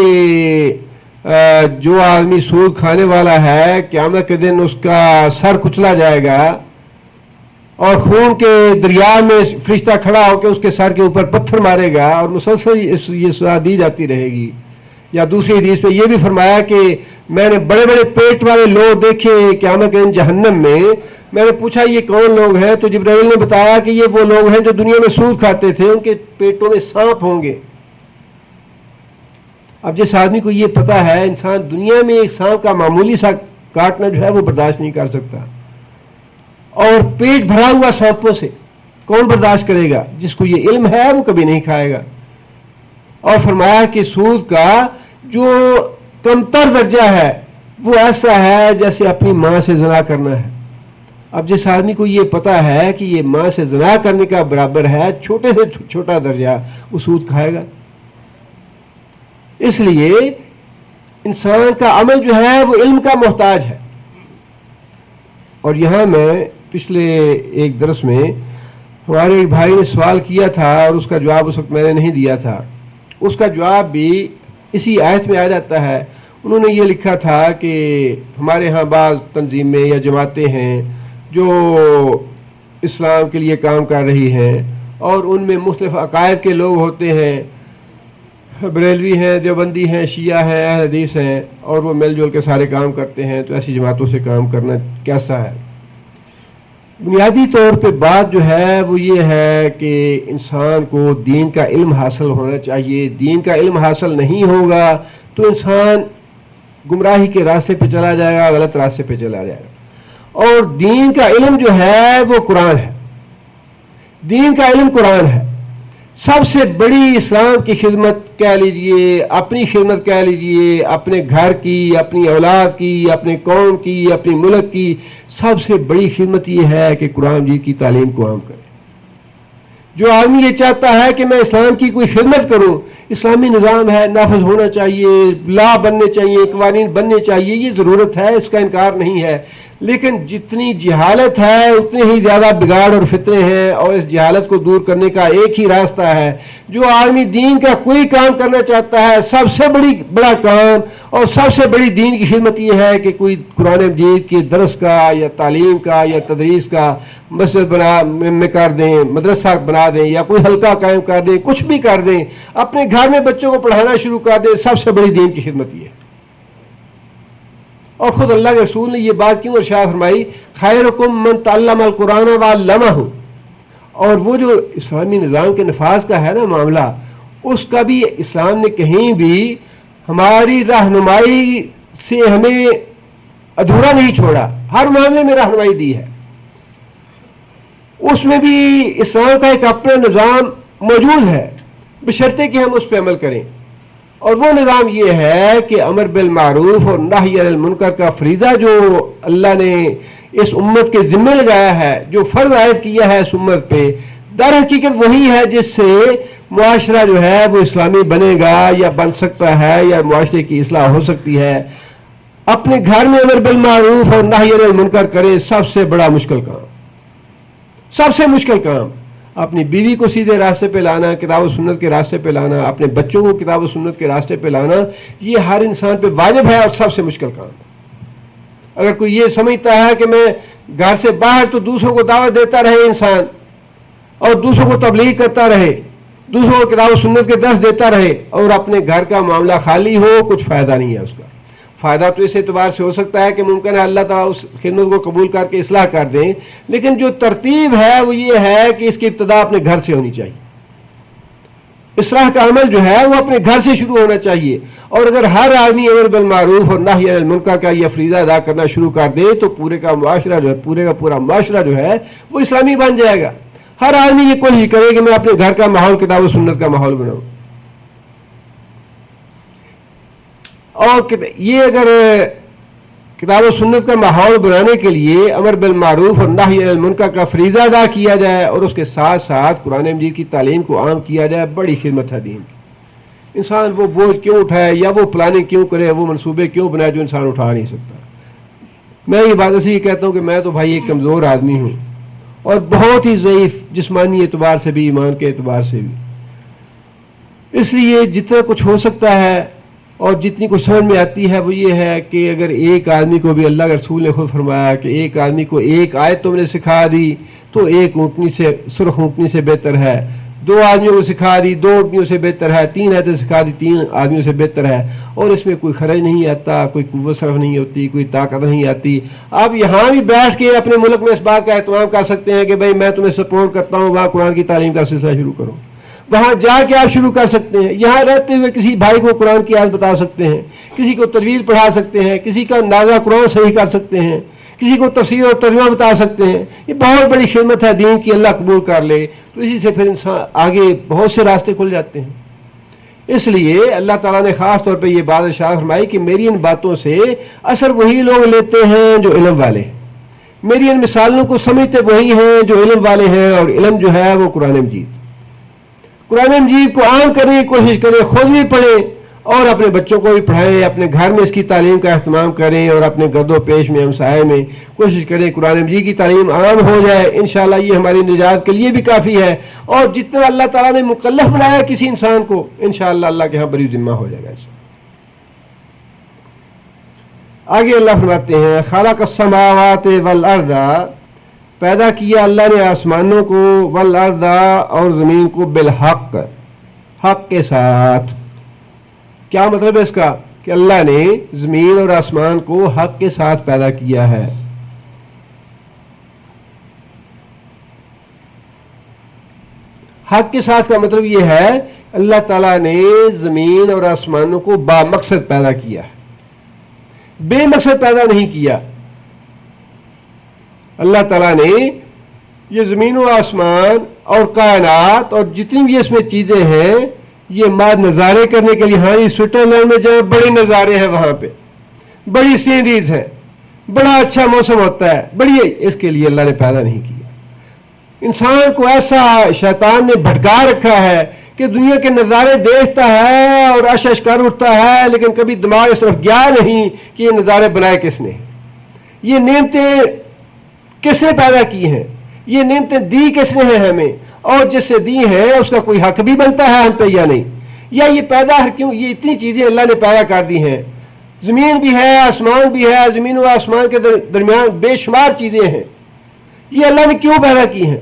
جو آدمی سود کھانے والا ہے قیامت کے دن اس کا سر کچلا جائے گا اور خون کے دریا میں فرشتہ کھڑا ہو کے اس کے سر کے اوپر پتھر مارے گا اور مسلسل یہ سزا دی جاتی رہے گی. یا دوسری حدیث پہ یہ بھی فرمایا کہ میں نے بڑے بڑے پیٹ والے لوگ دیکھے قیامت کے دن جہنم میں. میں نے پوچھا یہ کون لوگ ہیں؟ تو جبرائیل نے بتایا کہ یہ وہ لوگ ہیں جو دنیا میں سود کھاتے تھے، ان کے پیٹوں میں سانپ ہوں گے. اب جس آدمی کو یہ پتا ہے انسان دنیا میں ایک سانپ کا معمولی سا کاٹنا جو ہے وہ برداشت نہیں کر سکتا، اور پیٹ بھرا ہوا سانپوں سے کون برداشت کرے گا؟ جس کو یہ علم ہے وہ کبھی نہیں کھائے گا. اور فرمایا کہ سود کا جو کمتر درجہ ہے وہ ایسا ہے جیسے اپنی ماں سے زنا کرنا ہے. اب جس آدمی کو یہ پتا ہے کہ یہ ماں سے زنا کرنے کا برابر ہے، چھوٹے سے چھوٹا درجہ، وہ سود کھائے گا. اس لیے انسان کا عمل جو ہے وہ علم کا محتاج ہے. اور یہاں میں پچھلے ایک درس میں ہمارے ایک بھائی نے سوال کیا تھا اور اس کا جواب اس وقت میں نے نہیں دیا تھا. اس کا جواب بھی اسی آیت میں آ جاتا ہے. انہوں نے یہ لکھا تھا کہ ہمارے ہاں بعض تنظیمیں یا جماعتیں ہیں جو اسلام کے لیے کام کر رہی ہیں اور ان میں مختلف عقائد کے لوگ ہوتے ہیں، بریلوی ہیں، دیوبندی ہیں، شیعہ ہیں، اہل حدیث ہیں، اور وہ مل جل کے سارے کام کرتے ہیں. تو ایسی جماعتوں سے کام کرنا کیسا ہے؟ بنیادی طور پہ بات جو ہے وہ یہ ہے کہ انسان کو دین کا علم حاصل ہونا چاہیے. دین کا علم حاصل نہیں ہوگا تو انسان گمراہی کے راستے پہ چلا جائے گا، غلط راستے پہ چلا جائے گا. اور دین کا علم جو ہے وہ قرآن ہے. دین کا علم قرآن ہے. سب سے بڑی اسلام کی خدمت کہہ لیجئے، اپنی خدمت کہہ لیجئے، اپنے گھر کی، اپنی اولاد کی، اپنے قوم کی، اپنی ملک کی سب سے بڑی خدمت یہ ہے کہ قرآن مجید کی تعلیم کو عام کرے۔ جو آدمی یہ چاہتا ہے کہ میں اسلام کی کوئی خدمت کروں، اسلامی نظام ہے، نافذ ہونا چاہیے، لا بننے چاہیے، قوانین بننے چاہیے، یہ ضرورت ہے، اس کا انکار نہیں ہے، لیکن جتنی جہالت ہے اتنے ہی زیادہ بگاڑ اور فتنے ہیں، اور اس جہالت کو دور کرنے کا ایک ہی راستہ ہے۔ جو آدمی دین کا کوئی کام کرنا چاہتا ہے، سب سے بڑا کام اور سب سے بڑی دین کی خدمت یہ ہے کہ کوئی قرآن مجید کے درس کا یا تعلیم کا یا تدریس کا مسجد میں کر دیں، مدرسہ بنا دیں، یا کوئی حلقہ قائم کر دیں، کچھ بھی کر دیں، اپنے گھر میں بچوں کو پڑھانا شروع کر دیں، سب سے بڑی دین کی خدمت یہ ہے۔ اور خود اللہ کے رسول نے یہ بات کیوں ارشاد فرمائی، خیرکم من تعلم القرآن وعلمہ، اور وہ جو اسلامی نظام کے نفاذ کا ہے نا معاملہ، اس کا بھی اسلام نے کہیں بھی ہماری رہنمائی سے ہمیں ادھورا نہیں چھوڑا، ہر معاملے میں رہنمائی دی ہے۔ اس میں بھی اسلام کا ایک اپنا نظام موجود ہے، بشرطے کہ ہم اس پہ عمل کریں، اور وہ نظام یہ ہے کہ امر بالمعروف اور نہی عن المنکر کا فریضہ جو اللہ نے اس امت کے ذمہ لگایا ہے، جو فرض عائد کیا ہے اس امت پہ، در حقیقت وہی ہے جس سے معاشرہ جو ہے وہ اسلامی بنے گا یا بن سکتا ہے، یا معاشرے کی اصلاح ہو سکتی ہے۔ اپنے گھر میں امر بالمعروف اور نہی عن المنکر کریں، سب سے بڑا مشکل کام، سب سے مشکل کام۔ اپنی بیوی کو سیدھے راستے پہ لانا، کتاب و سنت کے راستے پہ لانا، اپنے بچوں کو کتاب و سنت کے راستے پہ لانا، یہ ہر انسان پہ واجب ہے اور سب سے مشکل کام۔ اگر کوئی یہ سمجھتا ہے کہ میں گھر سے باہر تو دوسروں کو دعوت دیتا رہے انسان، اور دوسروں کو تبلیغ کرتا رہے، دوسروں کو کتاب و سنت کے درس دیتا رہے، اور اپنے گھر کا معاملہ خالی ہو، کچھ فائدہ نہیں ہے اس کا۔ فائدہ تو اس اعتبار سے ہو سکتا ہے کہ ممکن ہے اللہ تعالیٰ اس خدمت کو قبول کر کے اصلاح کر دیں، لیکن جو ترتیب ہے وہ یہ ہے کہ اس کی ابتدا اپنے گھر سے ہونی چاہیے۔ اصلاح کا عمل جو ہے وہ اپنے گھر سے شروع ہونا چاہیے، اور اگر ہر آدمی امر بالمعروف اور نہی عن المنکر کا یہ فریضہ ادا کرنا شروع کر دے تو پورے کا معاشرہ جو ہے، پورے کا پورا معاشرہ جو ہے وہ اسلامی بن جائے گا۔ ہر آدمی یہ کوشش کرے کہ میں اپنے گھر کا ماحول کتاب و سنت کا ماحول بناؤں، اور یہ اگر کتاب و سنت کا ماحول بنانے کے لیے امر بالمعروف اور نہی عن المنکر کا فریضہ ادا کیا جائے، اور اس کے ساتھ ساتھ قرآن مجید کی تعلیم کو عام کیا جائے، بڑی خدمت ہے دین کی۔ انسان وہ بوجھ کیوں اٹھائے، یا وہ پلاننگ کیوں کرے، وہ منصوبے کیوں بنائے جو انسان اٹھا نہیں سکتا۔ میں یہ بات اسی کہتا ہوں کہ میں تو بھائی ایک کمزور آدمی ہوں، اور بہت ہی ضعیف جسمانی اعتبار سے بھی، ایمان کے اعتبار سے بھی۔ اس لیے جتنا کچھ ہو سکتا ہے اور جتنی کچھ سمجھ میں آتی ہے وہ یہ ہے کہ اگر ایک آدمی کو بھی، اللہ کے رسول نے خود فرمایا کہ ایک آدمی کو ایک آیت تم نے سکھا دی تو ایک اونٹنی سے، سرخ اونٹنی سے بہتر ہے، دو آدمیوں کو سکھا دی، دو اونٹنیوں سے بہتر ہے، تین آیتیں سکھا دی، تین آدمیوں سے بہتر ہے، اور اس میں کوئی خرچ نہیں آتا، کوئی قوت صرف نہیں ہوتی، کوئی طاقت نہیں آتی۔ آپ یہاں بھی بیٹھ کے اپنے ملک میں اس بات کا اہتمام کر سکتے ہیں کہ بھئی میں تمہیں سپورٹ کرتا ہوں، وہاں قرآن کی تعلیم کا سلسلہ شروع کرو، وہاں جا کے آپ شروع کر سکتے ہیں۔ یہاں رہتے ہوئے کسی بھائی کو قرآن کی آیت بتا سکتے ہیں، کسی کو تجوید پڑھا سکتے ہیں، کسی کا اندازہ قرآن صحیح کر سکتے ہیں، کسی کو تفسیر اور ترجمہ بتا سکتے ہیں۔ یہ بہت بڑی خدمت ہے دین کی، اللہ قبول کر لے تو اسی سے پھر انسان آگے بہت سے راستے کھل جاتے ہیں۔ اس لیے اللہ تعالیٰ نے خاص طور پہ یہ بات ارشاد فرمائی کہ میری ان باتوں سے اثر وہی لوگ لیتے ہیں جو علم والے ہیں، میری ان مثالوں کو سمجھتے وہی ہیں جو علم والے ہیں، اور علم جو ہے وہ قرآن مجید کو عام کرنے کی کوشش کریں، خود بھی پڑھیں اور اپنے بچوں کو بھی پڑھائیں، اپنے گھر میں اس کی تعلیم کا اہتمام کریں، اور اپنے گرد و پیش میں، ہمسائے میں کوشش کریں قرآن مجید کی تعلیم عام ہو جائے۔ انشاءاللہ یہ ہماری نجات کے لیے بھی کافی ہے، اور جتنا اللہ تعالیٰ نے مکلف بنایا کسی انسان کو، انشاءاللہ اللہ کے ہاں بری ذمہ ہو جائے گا اس۔ آگے اللہ فرماتے ہیں خلق السماوات والارض، پیدا کیا اللہ نے آسمانوں کو، والارض اور زمین کو، بالحق، حق کے ساتھ۔ کیا مطلب ہے اس کا؟ کہ اللہ نے زمین اور آسمان کو حق کے ساتھ پیدا کیا ہے۔ حق کے ساتھ کا مطلب یہ ہے اللہ تعالیٰ نے زمین اور آسمانوں کو با مقصد پیدا کیا ہے، بے مقصد پیدا نہیں کیا۔ اللہ تعالیٰ نے یہ زمین و آسمان اور کائنات اور جتنی بھی اس میں چیزیں ہیں یہ نظارے کرنے کے لیے. ہاں یہ سوئٹزرلینڈ میں جہاں بڑے نظارے ہیں وہاں پہ بڑی سینریز ہے, بڑا اچھا موسم ہوتا ہے, بڑی اس کے لیے اللہ نے پیدا نہیں کیا. انسان کو ایسا شیطان نے بھٹکا رکھا ہے کہ دنیا کے نظارے دیکھتا ہے اور اشش کر اٹھتا ہے, لیکن کبھی دماغ اس طرف گیا نہیں کہ یہ نظارے بنائے کس نے, یہ نعمتیں کس نے پیدا کی ہیں, یہ نعمتیں دی کس نے ہیں ہمیں, اور جس سے دی ہیں اس کا کوئی حق بھی بنتا ہے ہم پہ یا نہیں, یا یہ پیدا کیوں, یہ اتنی چیزیں اللہ نے پیدا کر دی ہیں, زمین بھی ہے آسمان بھی ہے, زمین و آسمان کے درمیان بے شمار چیزیں ہیں, یہ اللہ نے کیوں پیدا کی ہیں؟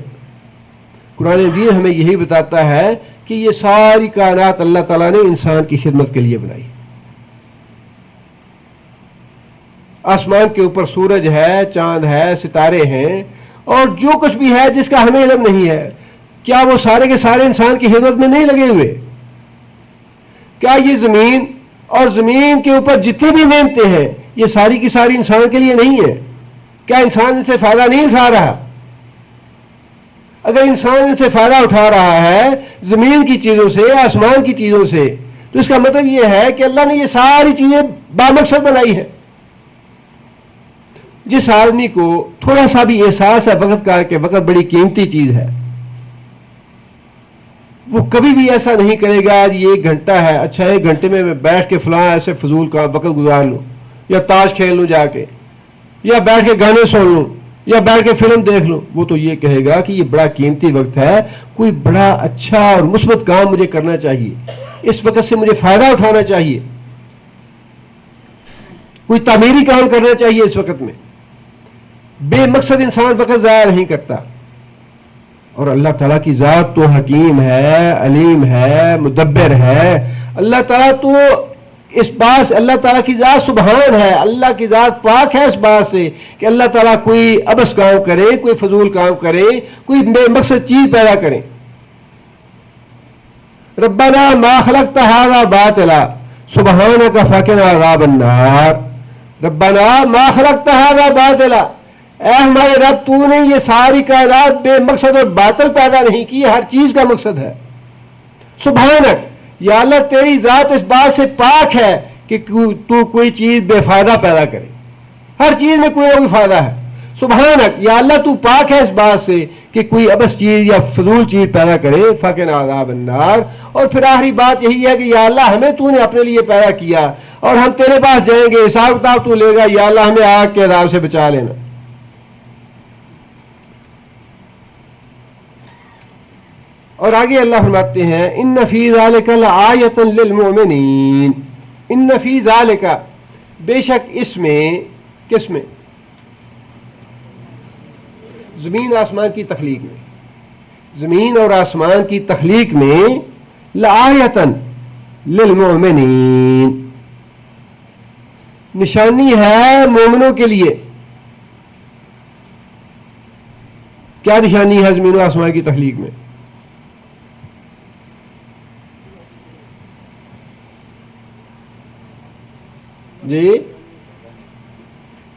قرآن مجید ہمیں یہی بتاتا ہے کہ یہ ساری کائنات اللہ تعالیٰ نے انسان کی خدمت کے لیے بنائی. آسمان کے اوپر سورج ہے, چاند ہے, ستارے ہیں, اور جو کچھ بھی ہے جس کا ہمیں علم نہیں ہے, کیا وہ سارے کے سارے انسان کی خدمت میں نہیں لگے ہوئے؟ کیا یہ زمین اور زمین کے اوپر جتنی بھی نعمتیں ہیں یہ ساری کی ساری انسان کے لیے نہیں ہے؟ کیا انسان ان سے فائدہ نہیں اٹھا رہا؟ اگر انسان ان سے فائدہ اٹھا رہا ہے زمین کی چیزوں سے, آسمان کی چیزوں سے, تو اس کا مطلب یہ ہے کہ اللہ نے یہ ساری چیزیں بامقصد بنائی ہے. جس آدمی کو تھوڑا سا بھی احساس ہے وقت کا کہ وقت بڑی قیمتی چیز ہے, وہ کبھی بھی ایسا نہیں کرے گا یہ 1 گھنٹہ ہے, اچھا 1 گھنٹے میں بیٹھ کے فلاں ایسے فضول کا وقت گزار لوں, یا تاش کھیل لوں جا کے, یا بیٹھ کے گانے سن لوں, یا بیٹھ کے فلم دیکھ لوں. وہ تو یہ کہے گا کہ یہ بڑا قیمتی وقت ہے, کوئی بڑا اچھا اور مثبت کام مجھے کرنا چاہیے, اس وقت سے مجھے فائدہ اٹھانا چاہیے, کوئی تعمیری کام کرنا چاہیے اس وقت میں. بے مقصد انسان وقت ضائع نہیں کرتا. اور اللہ تعالیٰ کی ذات تو حکیم ہے, علیم ہے, مدبر ہے. اللہ تعالیٰ تو اس بات, اللہ تعالیٰ کی ذات سبحان ہے, اللہ کی ذات پاک ہے اس بات سے کہ اللہ تعالیٰ کوئی عبث کام کرے, کوئی فضول کام کرے, کوئی بے مقصد چیز پیدا کرے. ربنا ما خلقت هذا باطلا سبحانك فقنا عذاب النار. ربنا ما خلقت هذا باطلا, اے ہمارے رب تو نے یہ ساری کائنات بے مقصد اور باطل پیدا نہیں کی, ہر چیز کا مقصد ہے. سبحانک, یا اللہ تیری ذات اس بات سے پاک ہے کہ تو کوئی چیز بے فائدہ پیدا کرے, ہر چیز میں کوئی نہ کوئی فائدہ ہے. سبحانک, یا اللہ تو پاک ہے اس بات سے کہ کوئی عبث چیز یا فضول چیز پیدا کرے. فقنا عذاب النار. اور پھر آخری بات یہی ہے کہ یا اللہ ہمیں تو نے اپنے لیے پیدا کیا اور ہم تیرے پاس جائیں گے, حساب کتاب تو لے گا, یا اللہ ہمیں آگ کے عذاب سے بچا لینا. اور آگے اللہ فرماتے ہیں ان فی ذالک لآیۃ للمؤمنین. ان فی ذالک, بے شک اس میں, کس میں؟ زمین آسمان کی تخلیق میں, زمین اور آسمان کی تخلیق میں لآیۃ للمؤمنین, نشانی ہے مومنوں کے لیے. کیا نشانی ہے زمین و آسمان کی تخلیق میں؟ جی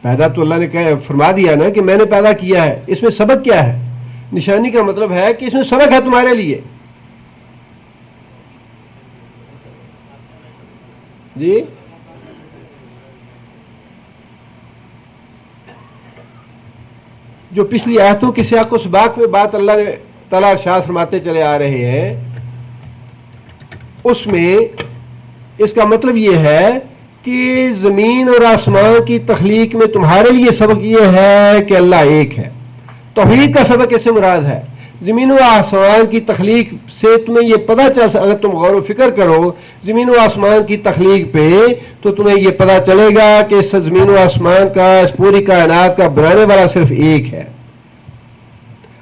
پیدا تو اللہ نے فرما دیا نا کہ میں نے پیدا کیا ہے. اس میں سبق کیا ہے؟ نشانی کا مطلب ہے کہ اس میں سبق ہے تمہارے لیے. جی جو پچھلی آیتوں کی سیاق و سباق میں بات اللہ نے تعالیٰ ارشاد فرماتے چلے آ رہے ہیں, اس میں اس کا مطلب یہ ہے کہ زمین اور آسمان کی تخلیق میں تمہارے لیے سبق یہ ہے کہ اللہ ایک ہے. توحید کا سبق اس سے مراد ہے. زمین و آسمان کی تخلیق سے تمہیں یہ پتہ چل, اگر تم غور و فکر کرو زمین و آسمان کی تخلیق پہ, تو تمہیں یہ پتہ چلے گا کہ اس زمین و آسمان کا, اس پوری کائنات کا بنانے والا صرف ایک ہے.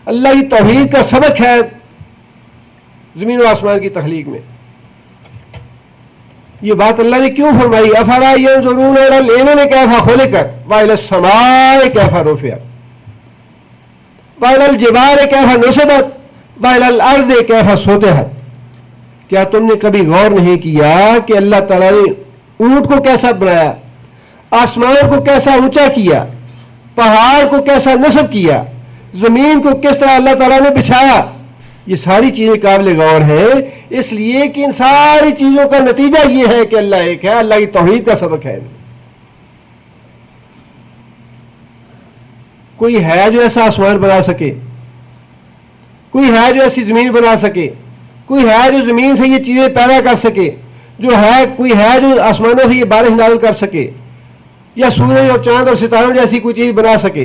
اللہ کی توحید کا سبق ہے زمین و آسمان کی تخلیق میں. یہ بات اللہ نے کیوں فرمائی؟ افلا ينظرون الى الابل كيف خلقت والى السماء كيف رفعت والى الجبال كيف نصبت والى الارض كيف سطحت. کیا تم نے کبھی غور نہیں کیا کہ اللہ تعالیٰ نے اونٹ کو کیسا بنایا, آسمان کو کیسا اونچا کیا, پہاڑ کو کیسا نصب کیا, زمین کو کس طرح اللہ تعالیٰ نے بچھایا، یہ ساری چیزیں قابل غور ہیں، اس لیے کہ ان ساری چیزوں کا نتیجہ یہ ہے کہ اللہ ایک ہے، اللہ کی توحید کا سبق ہے۔ کوئی ہے جو ایسا آسمان بنا سکے، کوئی ہے جو ایسی زمین بنا سکے، کوئی ہے جو زمین سے یہ چیزیں پیدا کر سکے، کوئی ہے جو آسمانوں سے یہ بارش نازل کر سکے، یا سورج اور چاند اور ستاروں جیسی کوئی چیز بنا سکے؟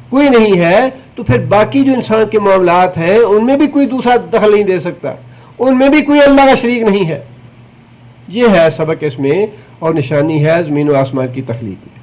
کوئی نہیں ہے۔ تو پھر باقی جو انسان کے معاملات ہیں ان میں بھی کوئی دوسرا دخل نہیں دے سکتا، ان میں بھی کوئی اللہ کا شریک نہیں ہے۔ یہ ہے سبق اس میں، اور نشانی ہے زمین و آسمان کی تخلیق میں۔